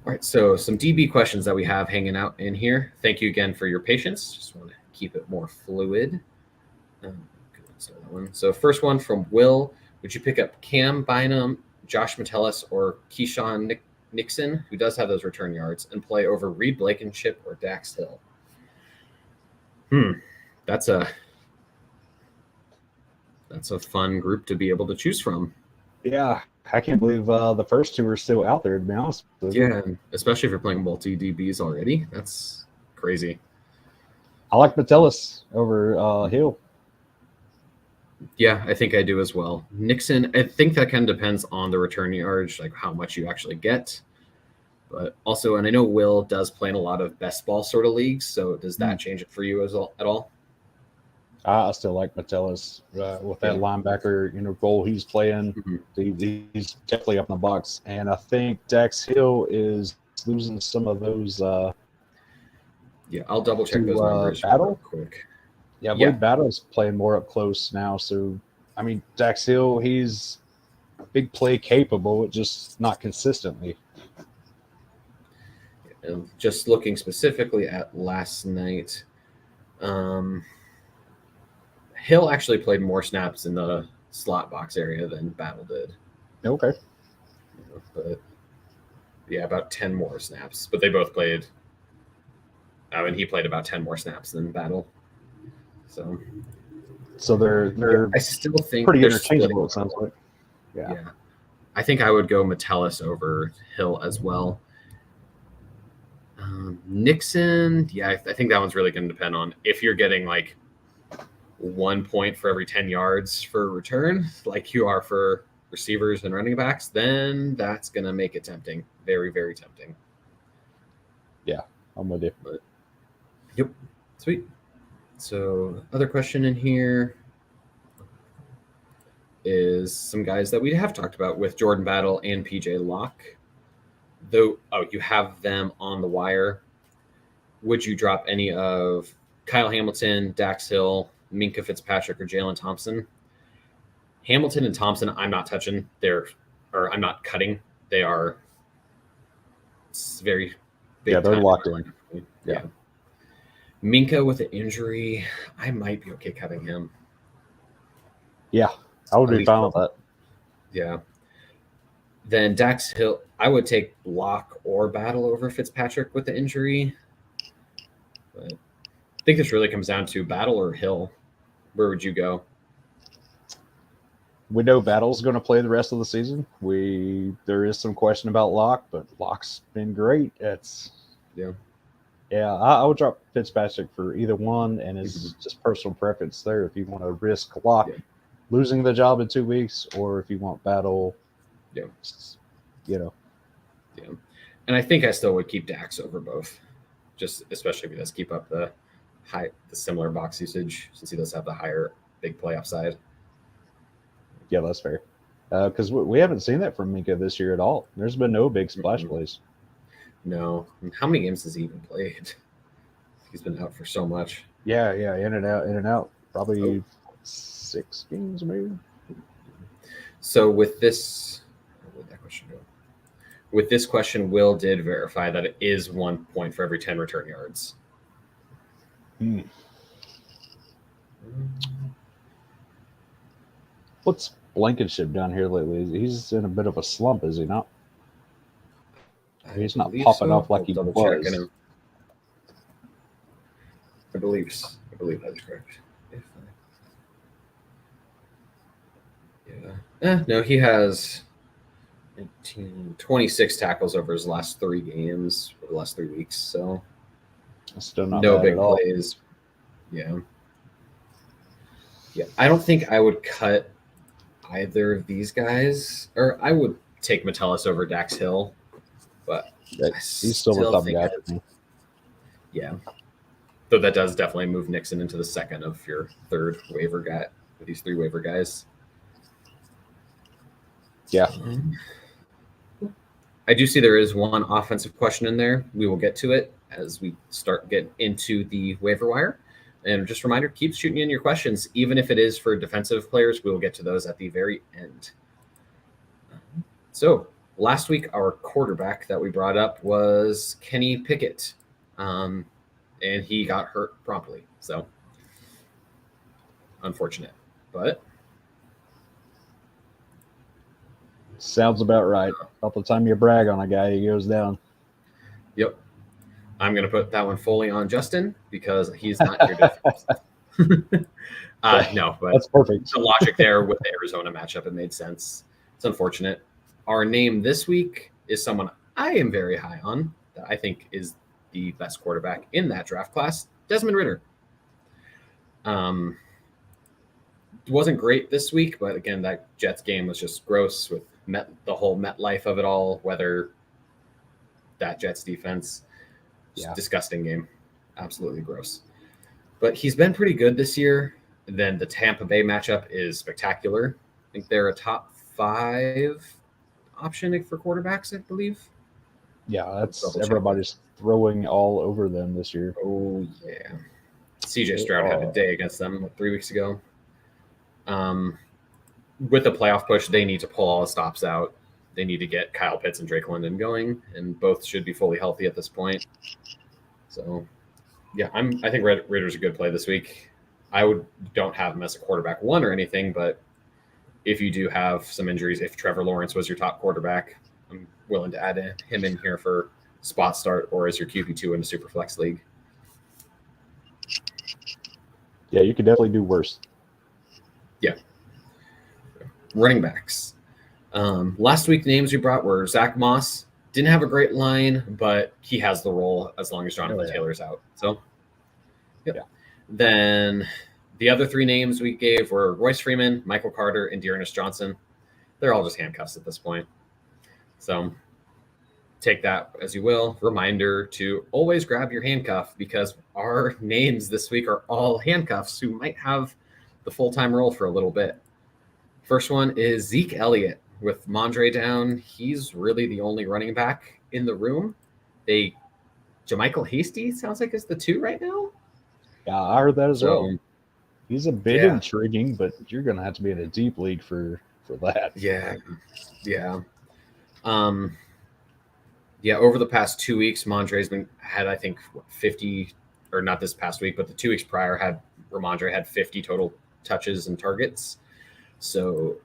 All right, so some DB questions that we have hanging out in here. Thank you again for your patience. Just want to keep it more fluid. So first one from Will. Would you pick up Cam Bynum, Josh Metellus, or Keyshawn Nixon, who does have those return yards, and play over Reed Blankenship or Dax Hill? That's a fun group to be able to choose from. Yeah, I can't believe the first 2 are still out there, to be honest with you. Yeah, especially if you're playing multi-DBs already. That's crazy. I like Metellus over Hill. Yeah, I think I do as well. Nixon, I think that kind of depends on the return yards, like how much you actually get. But also, and I know Will does play in a lot of best ball sort of leagues, so does that change it for you at all? I still like Metellus with that linebacker role he's playing. He's definitely up in the box, and I think Dax Hill is losing some of those. I'll double check those numbers Battle real quick. Yeah, I believe Battle's playing more up close now. So, I mean, Dax Hill, he's big play capable, just not consistently. And just looking specifically at last night, Hill actually played more snaps in the slot box area than Battle did. Okay. But yeah, about 10 more snaps. But they both played. And he played about 10 more snaps than Battle. So they're I still think pretty interchangeable. It sounds like. Yeah. I think I would go Metellus over Hill as well. Nixon, I think that one's really going to depend on if you're getting like 1 point for every 10 yards for return, like you are for receivers and running backs, then that's going to make it tempting. Very, very tempting. Yeah, I'm with you. Yep. Sweet. So other question in here is some guys that we have talked about with Jordan Battle and PJ Locke. Though, you have them on the wire. Would you drop any of Kyle Hamilton, Dax Hill, Minkah Fitzpatrick, or Jalen Thompson? Hamilton and Thompson, I'm not touching. I'm not cutting. They are very big. Yeah, they're locked in. Yeah. Minkah with an injury, I might be okay cutting him. Yeah, I would be fine with that. Yeah. Then Dax Hill, I would take Locke or Battle over Fitzpatrick with the injury. But I think this really comes down to Battle or Hill. Where would you go? We know Battle's going to play the rest of the season. There is some question about Locke, but Locke's been great. I would drop Fitzpatrick for either one, and it's just personal preference there. If you want to risk Locke losing the job in 2 weeks, or if you want Battle, And I think I still would keep Dax over both, just especially if he does keep up the similar box usage, since he does have the higher big play upside. Yeah, that's fair. Because we haven't seen that from Minkah this year at all. There's been no big splash plays. No. How many games has he even played? He's been out for so much. Yeah, in and out. Probably 6 games, maybe. So with this, where did that question go? With this question, Will did verify that it is 1 point for every 10 return yards. What's Blankenship down here lately? He's in a bit of a slump, is he not? He's not popping off like he was. I believe that's correct. No, he has 26 tackles over his last 3 games, or the last 3 weeks. So Still not No bad big at all. plays. Yeah. Yeah. I don't think I would cut either of these guys, or I would take Metellus over Dax Hill, but I He's still the still top think guy for me. yeah. Though that does definitely move Nixon into the second of your third waiver guy with these 3 waiver guys. Yeah. I do see there is one offensive question in there. We will get to it as we start getting into the waiver wire. And just a reminder, keep shooting in your questions, even if it is for defensive players. We will get to those at the very end. So last week, our quarterback that we brought up was Kenny Pickett, and he got hurt promptly. So unfortunate, but sounds about right. About the time you brag on a guy, he goes down. yep. I'm going to put that one fully on Justin because he's not here to no, but that's perfect. The logic there with the Arizona matchup, it made sense. It's unfortunate. Our name this week is someone I am very high on that I think is the best quarterback in that draft class, Desmond Ridder. Wasn't great this week, but again, that Jets game was just gross with the whole MetLife of it all, whether that Jets defense, disgusting game, absolutely gross. But he's been pretty good this year. Then the Tampa Bay matchup is spectacular. I think they're a top 5 option for quarterbacks, I believe. Yeah, that's everybody's throwing all over them this year. Oh, yeah. CJ Stroud had a day against them 3 weeks ago. With the playoff push, they need to pull all the stops out. They need to get Kyle Pitts and Drake London going, and both should be fully healthy at this point. So, yeah, I think Ridder's a good play this week. Don't have him as a quarterback 1 or anything, but if you do have some injuries, if Trevor Lawrence was your top quarterback, I'm willing to add him in here for spot start or as your QB2 in a super flex league. Yeah, you could definitely do worse. Yeah. Running backs. Last week, the names we brought were Zach Moss. Didn't have a great line, but he has the role as long as Jonathan Taylor's out. So, yep. Yeah. Then the other 3 names we gave were Royce Freeman, Michael Carter, and Dearness Johnson. They're all just handcuffs at this point. So take that as you will. Reminder to always grab your handcuff because our names this week are all handcuffs who might have the full-time role for a little bit. First one is Zeke Elliott. With Mondre down, he's really the only running back in the room. Jermichael Hasty sounds like is the 2 right now. Yeah, I heard that as well. He's a bit intriguing, but you're going to have to be in a deep league for that. Yeah. Over the past 2 weeks, Mondre's had, I think, 50, or not this past week, but the 2 weeks prior Ramondre had 50 total touches and targets. So,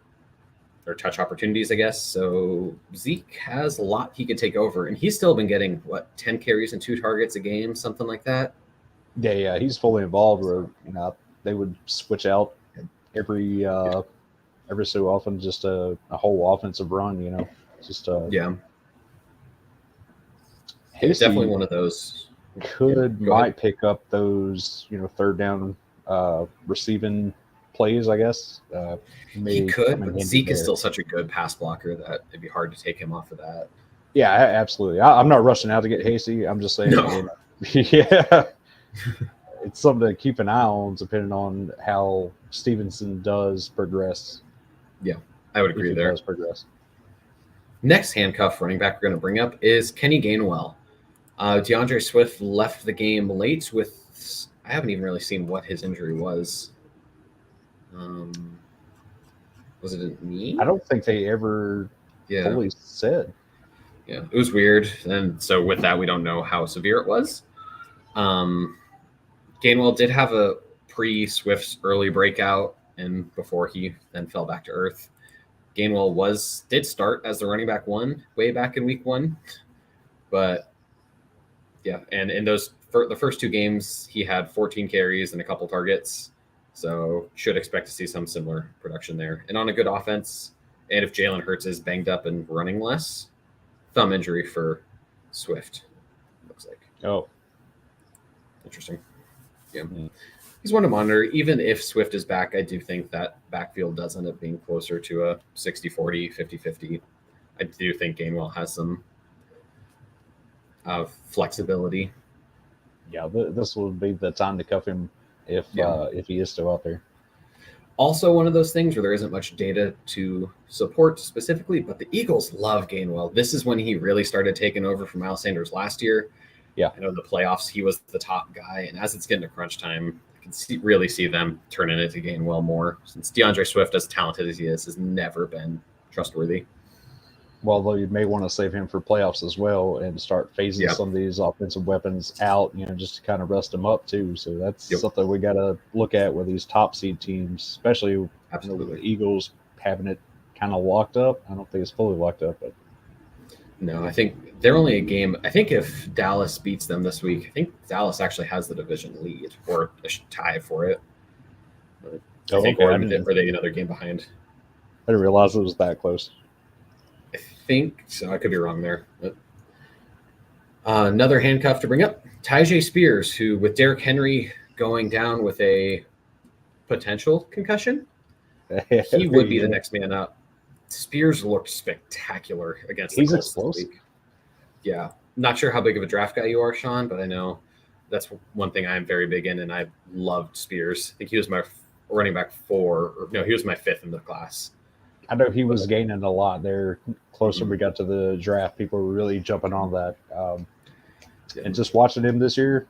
or touch opportunities, I guess. So Zeke has a lot he could take over, and he's still been getting 10 carries and 2 targets a game, something like that. Yeah, he's fully involved. Where they would switch out every so often, just a whole offensive run. Just It's definitely one of those. Might pick up those third down receiving plays, I guess. He could, but Zeke is still such a good pass blocker that it'd be hard to take him off of that. Yeah, absolutely. I'm not rushing out to get Hasty. I'm just saying, no. It's something to keep an eye on, depending on how Stevenson does progress. Yeah, I would agree there. Does progress. Next handcuff running back we're going to bring up is Kenny Gainwell. DeAndre Swift left the game late with, I haven't even really seen what his injury was. Was it a knee? I don't think they ever fully said. Yeah, it was weird. And so with that, we don't know how severe it was. Gainwell did have a pre-Swift's early breakout, and before he then fell back to earth. Gainwell did start as the running back 1 way back in week 1. But yeah, and in the first 2 games, he had 14 carries and a couple targets. So should expect to see some similar production there. And on a good offense, and if Jalen Hurts is banged up and running less, thumb injury for Swift, looks like. Oh. Interesting. Yeah. Mm. He's one to monitor. Even if Swift is back, I do think that backfield does end up being closer to a 60-40, 50-50. I do think Gainwell has some flexibility. Yeah, this would be the time to cuff him if he is still out there. Also, one of those things where there isn't much data to support specifically, but the Eagles love Gainwell. This is when he really started taking over from Miles Sanders last year. Yeah. I know in the playoffs he was the top guy, and as it's getting to crunch time, I can really see them turning it to Gainwell more. Since DeAndre Swift, as talented as he is, has never been trustworthy. Well, though, you may want to save him for playoffs as well and start phasing some of these offensive weapons out, just to kind of rest them up too. So that's something we got to look at with these top seed teams, especially with the Eagles having it kind of locked up. I don't think it's fully locked up, but no, I think they're only a game. I think if Dallas beats them this week, I think Dallas actually has the division lead or a tie for it. I think, or are they another game behind? I didn't realize it was that close. I think so. I could be wrong there. But, another handcuff to bring up. Tyjae Spears, who with Derrick Henry going down with a potential concussion, he would be the next man up. Spears looked spectacular against the Colts this week. Yeah. Not sure how big of a draft guy you are, Sean, but I know that's one thing I'm very big in, and I loved Spears. I think he was my running back 4. Or no, he was my 5th in the class. I know he was gaining a lot there. Closer we got to the draft, people were really jumping on that. And just watching him this year,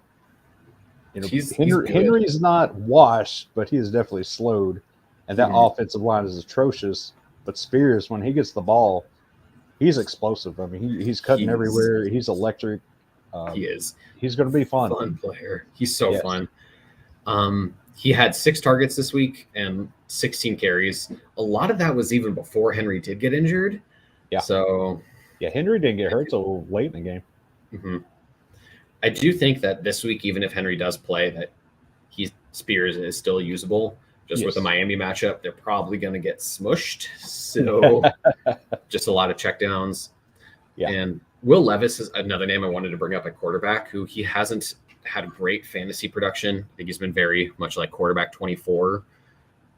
Henry's not washed, but he is definitely slowed. And that offensive line is atrocious. But Spears, when he gets the ball, he's explosive. I mean, he's cutting everywhere. He's electric. He is. He's going to be fun. Fun player. He's so fun. He had 6 targets this week and 16 carries. A lot of that was even before Henry did get injured. Yeah. So, Henry didn't get hurt till late in the game. Mm-hmm. I do think that this week, even if Henry does play, that Spears is still usable. Just with the Miami matchup, they're probably going to get smushed. So, just a lot of checkdowns. Yeah. And Will Levis is another name I wanted to bring up at quarterback, who he hasn't had great fantasy production. I think he's been very much like quarterback 24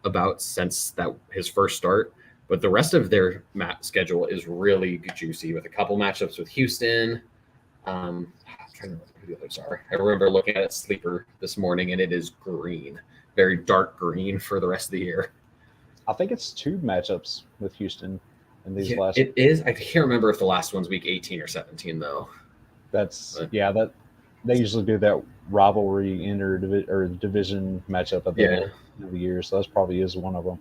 about since his first start. But the rest of their schedule is really juicy with a couple matchups with Houston. I'm trying to remember who the others are. I remember looking at Sleeper this morning, and it is green, very dark green for the rest of the year. I think it's 2 matchups with Houston in these last. It is. I can't remember if the last one's week 18 or 17 though. That they usually do that rivalry or division matchup at the end of the year, so that probably is one of them.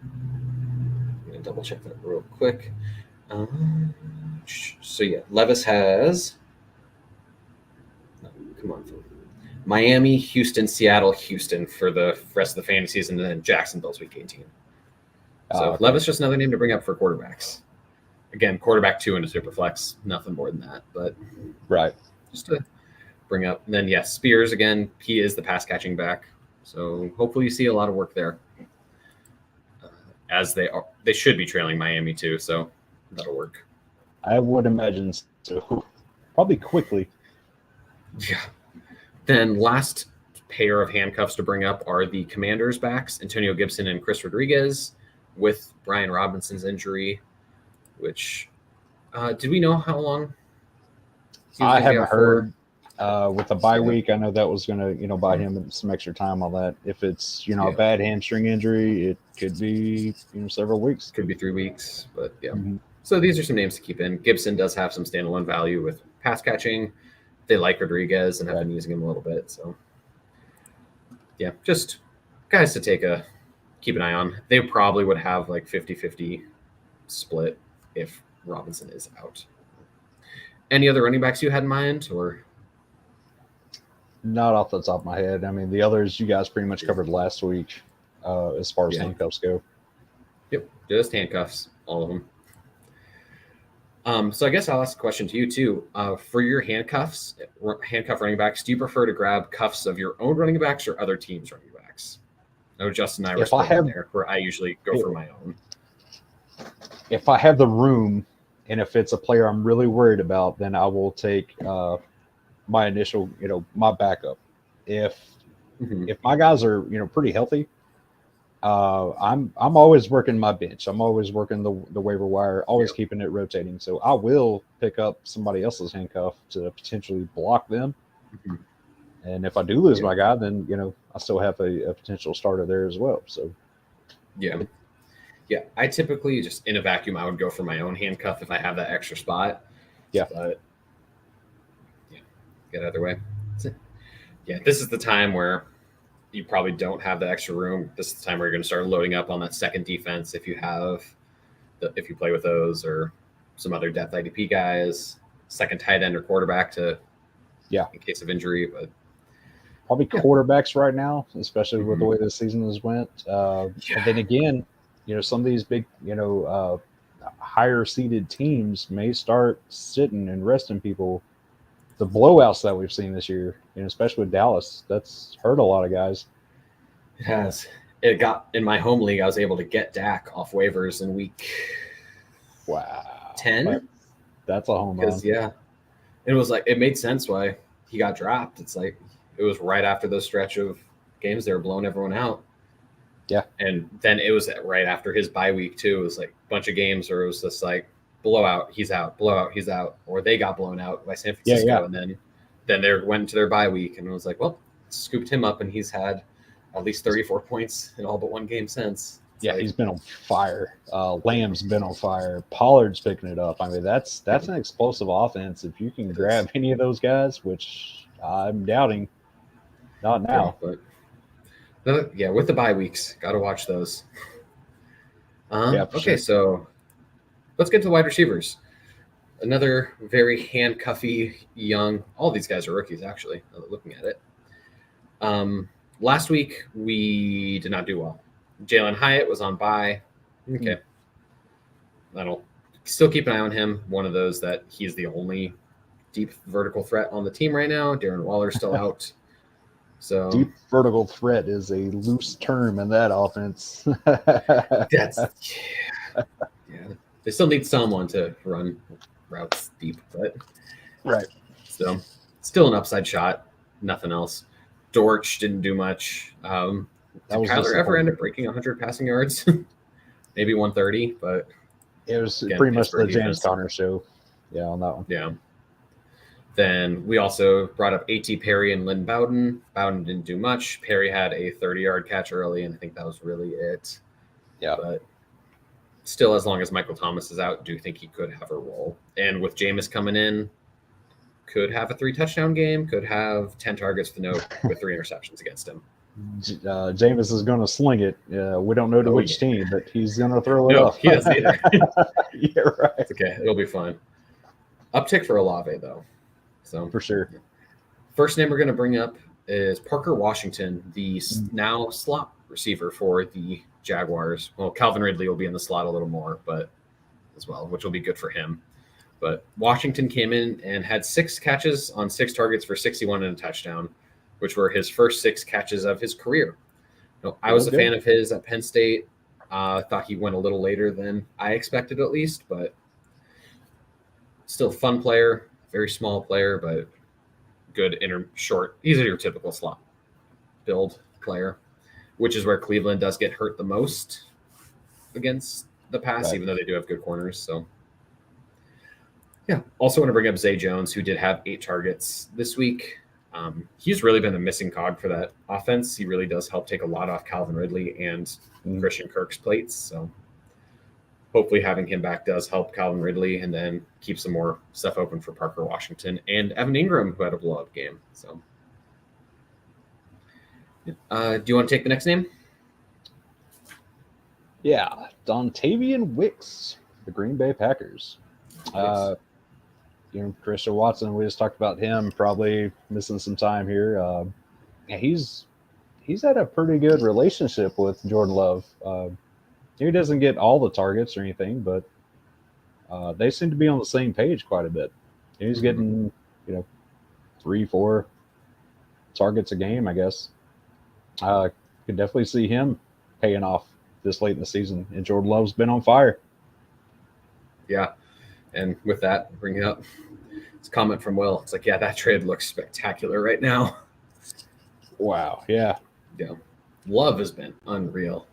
I'm gonna double check that real quick. So Levis has. Come on, Miami, Houston, Seattle, Houston for the rest of the fantasy season, and then Jacksonville's week 18. So Levis just another name to bring up for quarterbacks. Again, quarterback 2 into Superflex, nothing more than that. But just to bring up. And then Spears again. He is the pass catching back, so hopefully you see a lot of work there. As they should be trailing Miami too, so that'll work. I would imagine so. Probably quickly. Yeah. Then last pair of handcuffs to bring up are the Commanders' backs, Antonio Gibson and Chris Rodriguez, with Brian Robinson's injury, which did we know how long? I haven't heard. With the bye week, I know that was going to, buy him some extra time on that. If it's, a bad hamstring injury, it could be, several weeks. Could be 3 weeks, but yeah. Mm-hmm. So these are some names to keep in. Gibson does have some standalone value with pass catching. They like Rodriguez and have been using him a little bit. So, just guys to keep an eye on. They probably would have like 50-50 split if Robinson is out. Any other running backs you had in mind, or? Not off the top of my head. I mean, the others you guys pretty much covered last week as far as handcuffs go. Yep, just handcuffs, all of them. So I guess I'll ask a question to you too. For your handcuff running backs, do you prefer to grab cuffs of your own running backs or other teams' running backs? I know Justin and I were split there, where I usually go for my own. If I have the room, and if it's a player I'm really worried about, then I will take my initial, my backup. if Mhm. if my guys are pretty healthy, I'm always working my bench. I'm always working the waiver wire, always Yep. keeping it rotating. So I will pick up somebody else's handcuff to potentially block them. Mhm. And if I do lose Yeah. my guy, then I still have a potential starter there as well. So Yeah. Yeah. I typically just in a vacuum, I would go for my own handcuff if I have that extra spot. Yeah. But yeah, get either way. Yeah, this is the time where you probably don't have the extra room. This is the time where you're going to start loading up on that second defense if you have if you play with those or some other depth IDP guys, second tight end or quarterback to yeah, in case of injury. But probably yeah. quarterbacks right now, especially with the Mhm. way the season has went. And Yeah. then again, some of these big, higher seeded teams may start sitting and resting people. The blowouts that we've seen this year, especially with Dallas, that's hurt a lot of guys. It has. It got in my home league. I was able to get Dak off waivers in week Wow, 10 that's a home run. because yeah, it was like it made sense why he got dropped. It's like it was right after the stretch of games they were blowing everyone out. Yeah. And then it was right after his bye week too. It was like a bunch of games where it was just like blowout, he's out, blowout, he's out, or they got blown out by San Yeah, Francisco, yeah. and then they went into their bye week, and it was like, well, scooped him up, and he's had at least 34 points in all but one game since. It's Yeah, like, he's been on fire. Lamb's been on fire. Pollard's picking it up. I mean, that's an explosive offense. If you can grab any of those guys, which I'm doubting, not yeah, now. but yeah, with the bye weeks, got to watch those. Yeah, for Okay, sure. so let's get to the wide receivers. Another very handcuffy, young. All these guys are rookies, actually. Looking at it. Last week we did not do well. Jalen Hyatt was on bye. Okay, that'll still keep an eye on him. One of those that he's the only deep vertical threat on the team right now. Darren Waller's still out. So Deep vertical threat is a loose term in that offense. that's yeah. They still need someone to run routes deep, but right. so still an upside shot. Nothing else. Dortch didn't do much. That Did was Kyler ever end disappointing. up breaking 100 passing yards? Maybe 130, but It was again, pretty much the Pittsburgh James defense. Conner show. Yeah, on that one. Yeah. Then we also brought up A.T. Perry and Lynn Bowden. Bowden didn't do much. Perry had a 30-yard catch early, and I think that was really it. Yeah. But still, as long as Michael Thomas is out, do think he could have a role. And with Jameis coming in, could have a 3-touchdown game, could have 10 targets with 3 interceptions against him. Jameis is going to sling it. We don't know to which team, but he's going to throw it No, up. he doesn't either. Yeah, right. It's okay. It'll be fun. Uptick for Olave, though. So For sure. first name we're going to bring up is Parker Washington, the now slot receiver for the Jaguars. Well, Calvin Ridley will be in the slot a little more, but as well, which will be good for him. But Washington came in and had 6 catches on 6 targets for 61 and a touchdown, which were his first 6 catches of his career. No, I was a fan of his at Penn State. Thought he went a little later than I expected, at least, but still a fun player, very small player, but good short. He's your typical slot build player, which is where Cleveland does get hurt the most against the pass, Right. even though they do have good corners. So, yeah. Also want to bring up Zay Jones, who did have 8 targets this week. He's really been a missing cog for that offense. He really does help take a lot off Calvin Ridley and Christian Kirk's plates. So hopefully having him back does help Calvin Ridley and then keep some more stuff open for Parker Washington and Evan Ingram, who had a blow-up game. So do you want to take the next name? Yeah, Dontavian Wicks, the Green Bay Packers. Christian Watson, we just talked about him probably missing some time here. He's had a pretty good relationship with Jordan Love. He doesn't get all the targets or anything, but they seem to be on the same page quite a bit. He's getting 3-4 targets a game, I guess. Could definitely see him paying off this late in the season. And Jordan Love's been on fire. Yeah. And with that, bring it up. It's a comment from Will. It's like, yeah, that trade looks spectacular right now. Wow. Yeah. Yeah. Love has been unreal.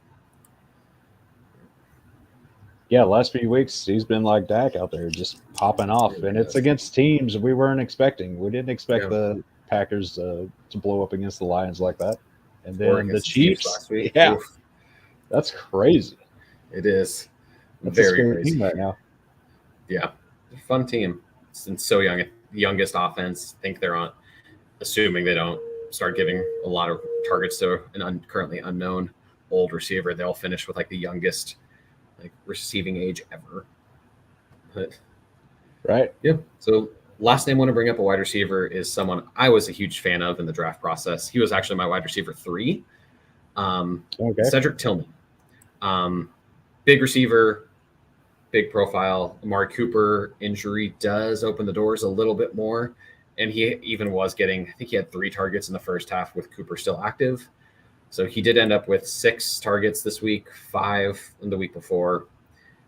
Yeah, last few weeks he's been like Dak out there, just popping off, Really and it's has. against teams we weren't expecting. We didn't expect Yeah. the Packers to blow up against the Lions like that, and Or then the against the Chiefs Chiefs. last week. Yeah, Oof, that's crazy. it is That's a very scary crazy. team right now. Yeah. Fun team. Since so young, youngest offense. Think they're on, assuming they don't start giving a lot of targets to an currently unknown old receiver. They'll finish with like the youngest like receiving age ever. But Right? yeah. So last name I want to bring up a wide receiver is someone I was a huge fan of in the draft process. He was actually my wide receiver 3. Okay. Cedric Tillman. Big receiver, big profile. Amari Cooper injury does open the doors a little bit more. And he even was getting, I think he had 3 targets in the first half with Cooper still active. So he did end up with 6 targets this week, 5 in the week before.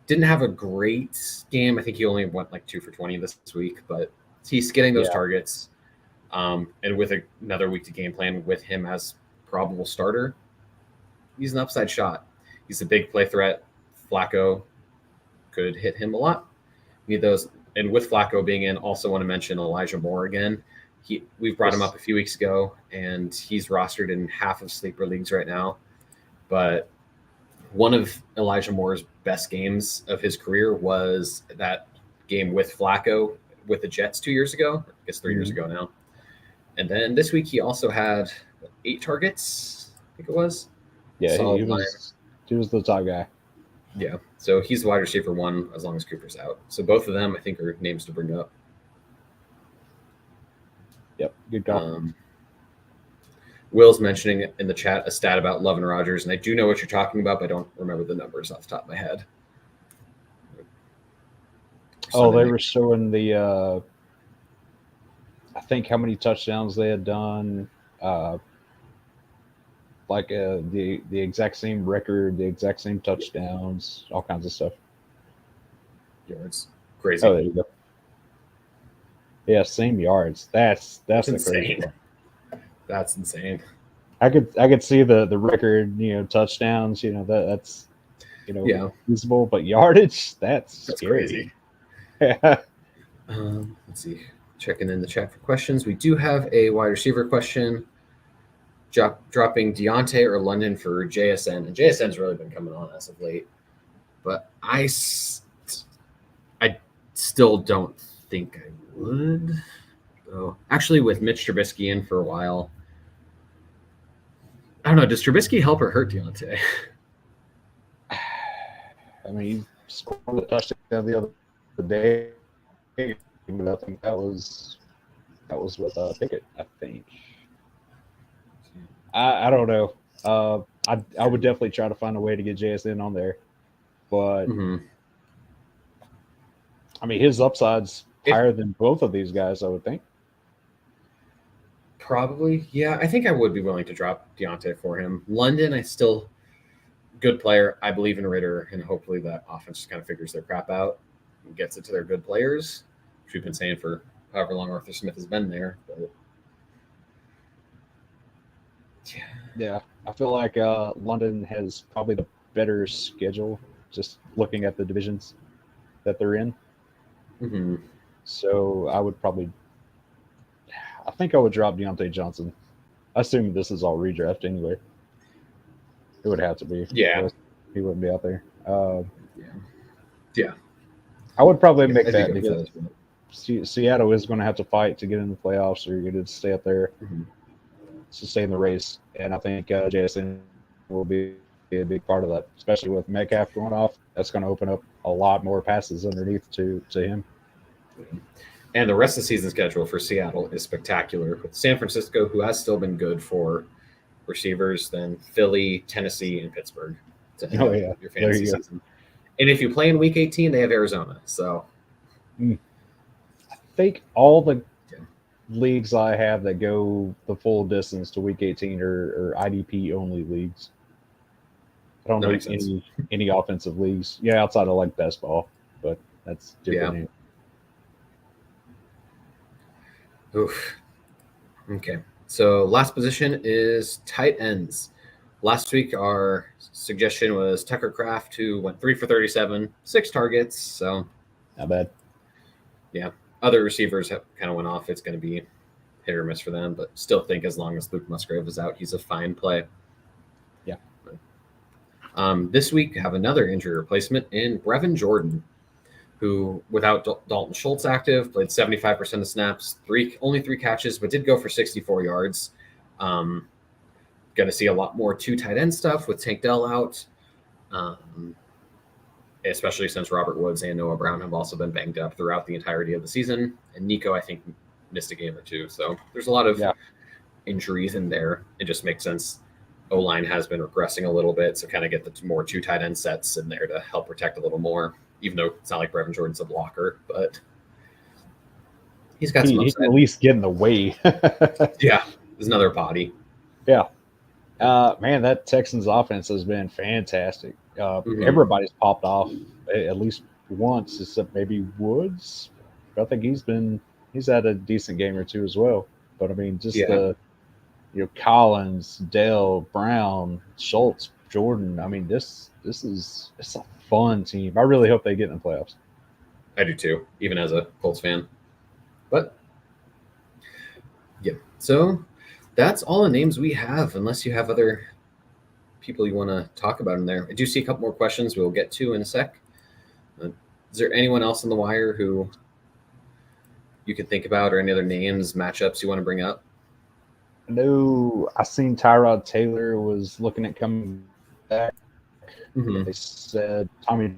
Didn't have a great game. I think he only went like 2 for 20 this week, but he's getting those targets. And with another week to game plan with him as probable starter, he's an upside shot. He's a big play threat. Flacco could hit him a lot. Need those. And with Flacco being in, also want to mention Elijah Moore again. We've brought him up a few weeks ago, and he's rostered in half of sleeper leagues right now. But one of Elijah Moore's best games of his career was that game with Flacco with the Jets 2 years ago. I guess 3 years ago now. And then this week he also had 8 targets, I think it was. Yeah, he was the top guy. Yeah, so he's the wide receiver 1 as long as Cooper's out. So both of them, I think, are names to bring up. Yep, good call. Will's mentioning in the chat a stat about Love and Rogers, and I do know what you're talking about, but I don't remember the numbers off the top of my head. Oh, they were showing the I think how many touchdowns they had done, the exact same record, the exact same touchdowns, all kinds of stuff. Yards, crazy. Oh, there you go. Yeah, same yards. That's insane. The crazy part. That's insane. I could see the record, touchdowns, that's feasible, but yardage, that's scary. Crazy. Let's see. Checking in the chat for questions. We do have a wide receiver question. Dropping Deontay or London for JSN. And JSN's really been coming on as of late. But I still don't think I would. So actually, with Mitch Trubisky in for a while, I don't know. Does Trubisky help or hurt Deontay? I mean, he scored a touchdown the other day. I think that was with Pickett, I think. I don't know. I would definitely try to find a way to get JSN on there, but I mean, his upside's higher than both of these guys, I would think. Probably, yeah. I think I would be willing to drop Deontay for him. London, I still good player. I believe in Ritter, and hopefully that offense just kind of figures their crap out and gets it to their good players, which we've been saying for however long Arthur Smith has been there. But yeah, I feel like London has probably the better schedule, just looking at the divisions that they're in. So I think I would drop Deontay Johnson. I assume this is all redraft anyway. It would have to be. Yeah. He wouldn't be out there. Yeah. I would probably make that because Seattle is going to have to fight to get in the playoffs, or you're going to stay up there to stay in the race. And I think JSN will be a big part of that, especially with Metcalf going off. That's going to open up a lot more passes underneath to him. And the rest of the season schedule for Seattle is spectacular. With San Francisco, who has still been good for receivers, then Philly, Tennessee, and Pittsburgh to end up your fantasy season. And if you play in Week 18, they have Arizona. So I think all the leagues I have that go the full distance to Week 18 are IDP only leagues. I don't know any offensive leagues. Yeah, outside of like best ball, but that's different. Oof. Okay. So last position is tight ends. Last week, our suggestion was Tucker Kraft, who went 3 for 37, 6 targets. So Not bad. yeah, other receivers have kind of went off. It's going to be hit or miss for them, but still think as long as Luke Musgrave is out, he's a fine play. Yeah. This week, have another injury replacement in Brevin Jordan, who, without Dalton Schultz active, played 75% of snaps, only 3 catches, but did go for 64 yards. Going to see a lot more 2 tight end stuff with Tank Dell out, especially since Robert Woods and Noah Brown have also been banged up throughout the entirety of the season. And Nico, I think, missed a game or 2. So there's a lot of injuries in there. It just makes sense. O-line has been regressing a little bit, so kind of get the more 2 tight end sets in there to help protect a little more, even though it's not like Brevin Jordan's a blocker, but he's got some upside. He can at least get in the way. Yeah, there's another body. Yeah. Man, that Texans offense has been fantastic. Everybody's popped off at least once, except maybe Woods. I think he's had a decent game or 2 as well. But I mean, just Collins, Dell, Brown, Schultz, Jordan. I mean, it's a fun team. I really hope they get in the playoffs. I do too, even as a Colts fan. But yeah, so that's all the names we have, unless you have other people you want to talk about in there. I do see a couple more questions we'll get to in a sec. Is there anyone else on the wire who you can think about, or any other names, matchups you want to bring up? No, I seen Tyrod Taylor was looking at coming back. They said Tommy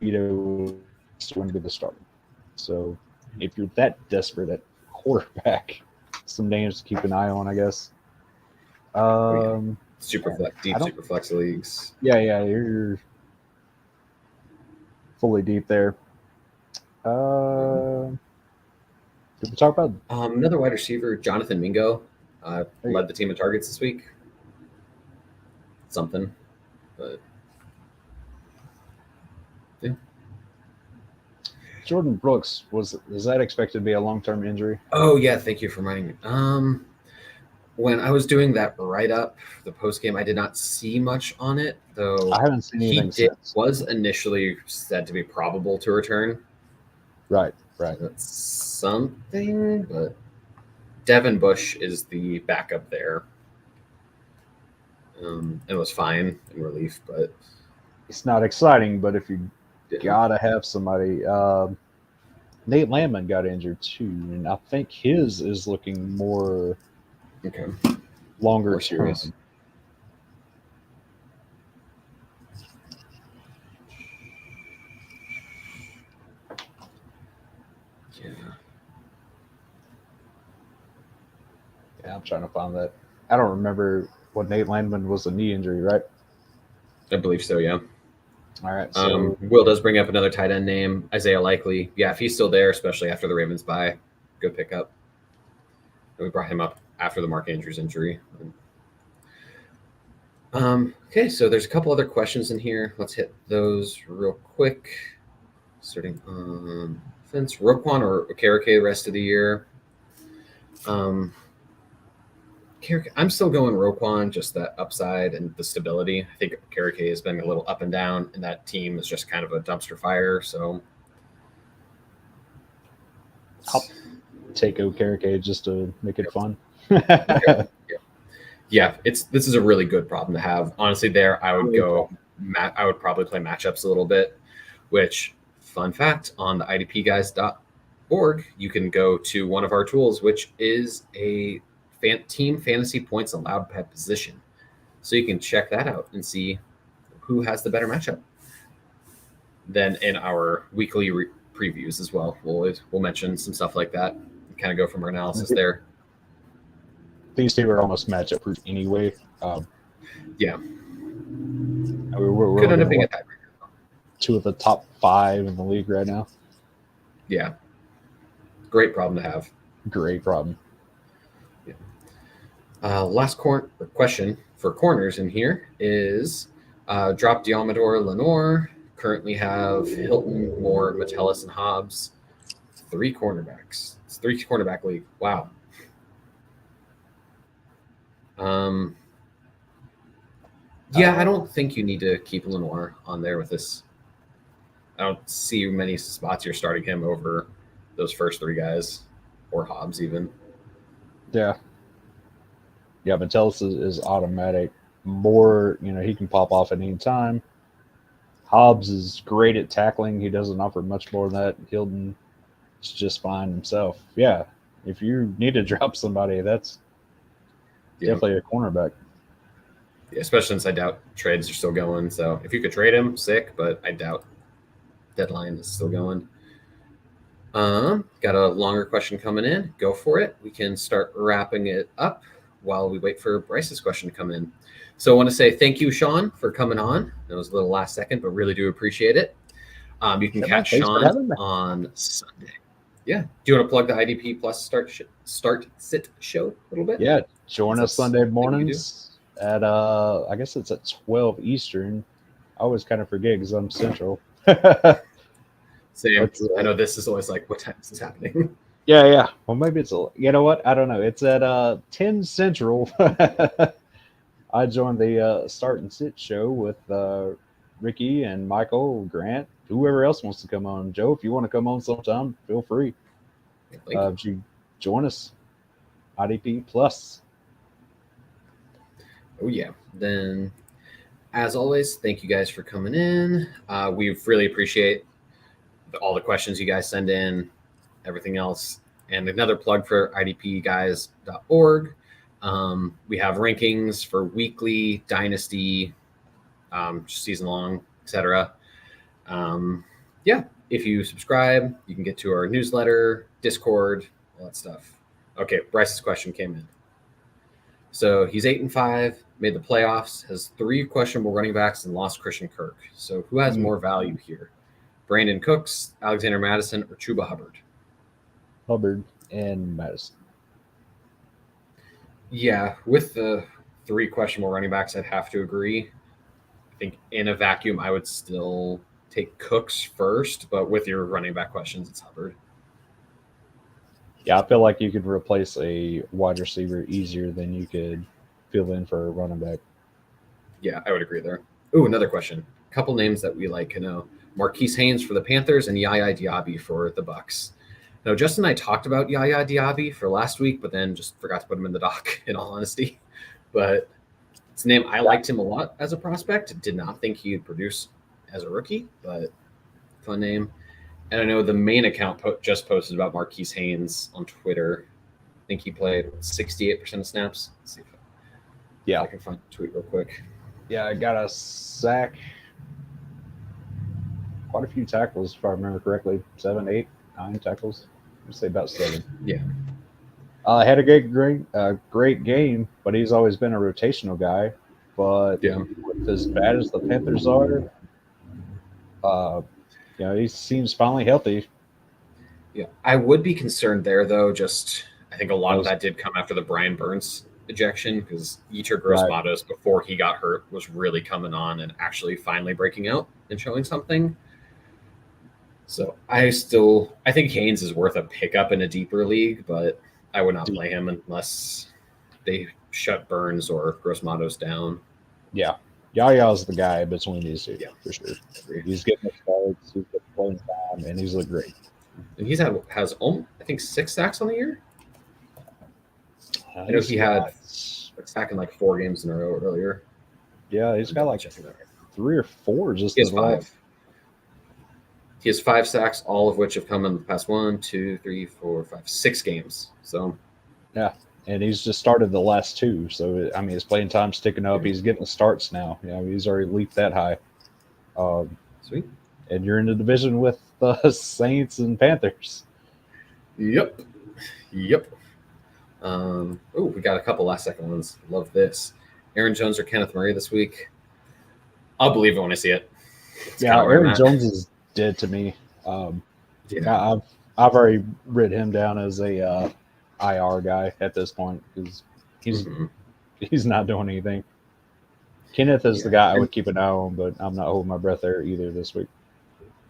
DeVito is going to be the starter. So if you're that desperate at quarterback, some names to keep an eye on, I guess. Super flex leagues. Yeah, you're fully deep there. Did we talk about another wide receiver, Jonathan Mingo, led the team in targets this week? Something, but yeah. Jordan Brooks is that expected to be a long-term injury? Oh yeah, thank you for reminding me. When I was doing that write-up, the post-game, I did not see much on it, though. I haven't seen anything since. Was initially said to be probable to return. Right. That's something, but Devin Bush is the backup there. It was fine in relief, but it's not exciting. But if you gotta have somebody, Nate Landman got injured too, and I think his is looking more longer serious. term. Yeah, I'm trying to find that. I don't remember what Nate Landman was, a knee injury, right? I believe so, yeah. All right. So Will does bring up another tight end name, Isaiah Likely. Yeah, if he's still there, especially after the Ravens bye, good pickup. And we brought him up after the Mark Andrews injury. Okay, so there's a couple other questions in here. Let's hit those real quick. Starting on offense, Roquan or Okereke the rest of the year. I'm still going Roquan, just that upside and the stability. I think Okereke has been a little up and down, and that team is just kind of a dumpster fire. So I'll take Okereke just to make it fun. Yeah, this is a really good problem to have. Honestly, I would probably play matchups a little bit, which, fun fact, on the idpguys.org, you can go to one of our tools, which is a team fantasy points allowed per position. So you can check that out and see who has the better matchup. Then in our weekly previews as well, we'll mention some stuff like that and kind of go from our analysis there. These two are almost matchup proof anyway. Yeah. We're could end up being a tiebreaker. 2 of the top 5 in the league right now. Yeah. Great problem to have. Great problem. Last question for corners in here is drop Diamador Lenore. Currently have Hilton, Moore, Metellus, and Hobbs. 3 cornerbacks. It's 3 cornerback league. Wow. Yeah, I don't think you need to keep Lenoir on there with this. I don't see many spots you're starting him over those first three guys, or Hobbs even. Yeah. Yeah, Metellus is automatic. More, he can pop off at any time. Hobbs is great at tackling. He doesn't offer much more than that. Hilton is just fine himself. Yeah, if you need to drop somebody, that's definitely a cornerback. Yeah, especially since I doubt trades are still going. So if you could trade him, sick, but I doubt deadline is still going. Got a longer question coming in. Go for it. We can start wrapping it up while we wait for Bryce's question to come in. So I want to say thank you, Sean, for coming on. It was a little last second, but really do appreciate it. You can catch Sean on Sunday. Yeah. Do you want to plug the IDP Plus start sit show a little bit? Yeah. Join us Sunday mornings at I guess it's at 12 Eastern. I always kind of forget because I'm Central. Same. I know this is always like, what time is this happening? Yeah. Well, maybe it's you know what? I don't know. It's at 10 Central. I joined the Start and Sit show with Ricky and Michael, Grant, whoever else wants to come on. Joe, if you want to come on sometime, feel free. You join us. IDP Plus. Oh, yeah. Then, as always, thank you guys for coming in. We really appreciate all the questions you guys send in, everything else. And another plug for idpguys.org. We have rankings for weekly, dynasty, season long, etc. Yeah, if you subscribe, you can get to our newsletter, Discord, all that stuff. Okay, Bryce's question came in. So he's 8-5, made the playoffs, has 3 questionable running backs, and lost Christian Kirk. So who has more value here? Brandon Cooks, Alexander Madison, or Chuba Hubbard? Hubbard and Madison. Yeah, with the 3 questionable running backs, I'd have to agree. I think in a vacuum, I would still take Cooks first, but with your running back questions, it's Hubbard. Yeah, I feel like you could replace a wide receiver easier than you could fill in for a running back. Yeah, I would agree there. Ooh, another question. A couple names that we like to know. Marquise Haynes for the Panthers and Yaya Diaby for the Bucks. Now, Justin and I talked about Yaya Diaby for last week, but then just forgot to put him in the doc, in all honesty. But it's a name. I liked him a lot as a prospect. Did not think he'd produce as a rookie, but fun name. And I know the main account just posted about Marquise Haynes on Twitter. I think he played 68% of snaps. Let's see if I can find the tweet real quick. Yeah, I got a sack. Quite a few tackles, if I remember correctly. 7, 8, 9 tackles. I'd say about 7. Yeah. Had a great game, but he's always been a rotational guy. But with as bad as the Panthers are, he seems finally healthy. Yeah, I would be concerned there, though. Just I think a lot of that did come after the Brian Burns ejection because Yetur Gross-Matos, before he got hurt, was really coming on and actually finally breaking out and showing something. So I think Haynes is worth a pickup in a deeper league, but I would not play him unless they shut Burns or Gross-Matos down. Yeah. Yaya's the guy between these two, for sure. He's getting the starts, he's getting playing time, and he's looked great. And has I think 6 sacks on the year. I know he had sack in like 4 games in a row earlier. Yeah, he's got like 3 or 4 just. He has 5. He has 5 sacks, all of which have come in the past 1, 2, 3, 4, 5, 6 games. So yeah. And he's just started the last 2. So, I mean, his playing time's ticking up. He's getting the starts now. He's already leaped that high. Sweet. And you're in the division with the Saints and Panthers. Yep. We got a couple last-second ones. Love this. Aaron Jones or Kenneth Murray this week? I'll believe it when I see it. Aaron Jones is dead to me. I've already written him down as a IR guy at this point because he's not doing anything. Kenneth is the guy I would keep an eye on, but I'm not holding my breath there either this week.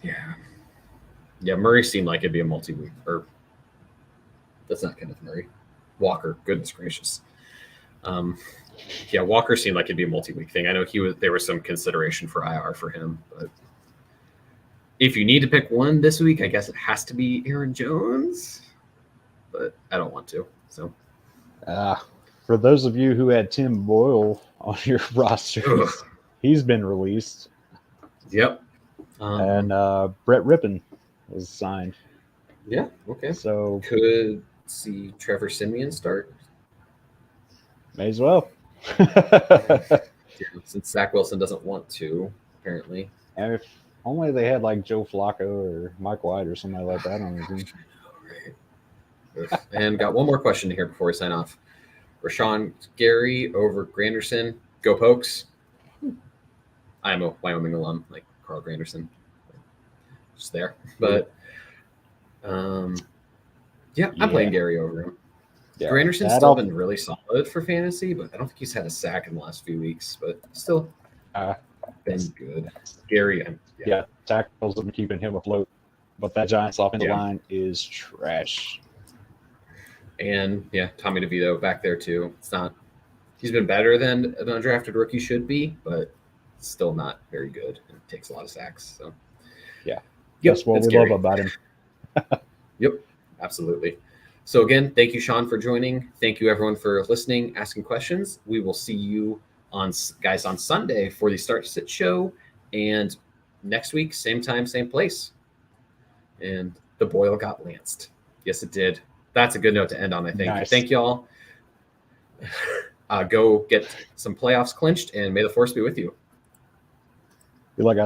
Yeah, Murray seemed like it'd be a multi-week. Or that's not Kenneth Murray. Walker, goodness gracious. Yeah, Walker seemed like it'd be a multi-week thing. I know there was some consideration for IR for him, but if you need to pick one this week, I guess it has to be Aaron Jones, but I don't want to. So, for those of you who had Tim Boyle on your roster, he's been released. Yep. And Brett Rippon was signed. Yeah. Okay. So could see Trevor Siemian start. May as well. Since Zach Wilson doesn't want to, apparently. And if only they had like Joe Flacco or Mike White or somebody like that on the team. Right. And got one more question here before we sign off. Rashawn Gary over Granderson. Go Pokes. I'm a Wyoming alum, like Carl Granderson. Just there. But yeah, I'm playing Gary over him. Yeah, Granderson's still been really solid for fantasy, but I don't think he's had a sack in the last few weeks, but still been good. Gary, tackles have been keeping him afloat, but that Giants offensive line is trash. And Tommy DeVito back there too. He's been better than an undrafted rookie should be, but still not very good. And takes a lot of sacks. So that's what we love about him. Yep, absolutely. So again, thank you, Sean, for joining. Thank you, everyone, for listening, asking questions. We will see you on Sunday for the Start Sit Show, and next week, same time, same place. And the Boyle got lanced. Yes, it did. That's a good note to end on, I think. Nice. Thank you all. Go get some playoffs clinched, and may the force be with you. Good luck, guys.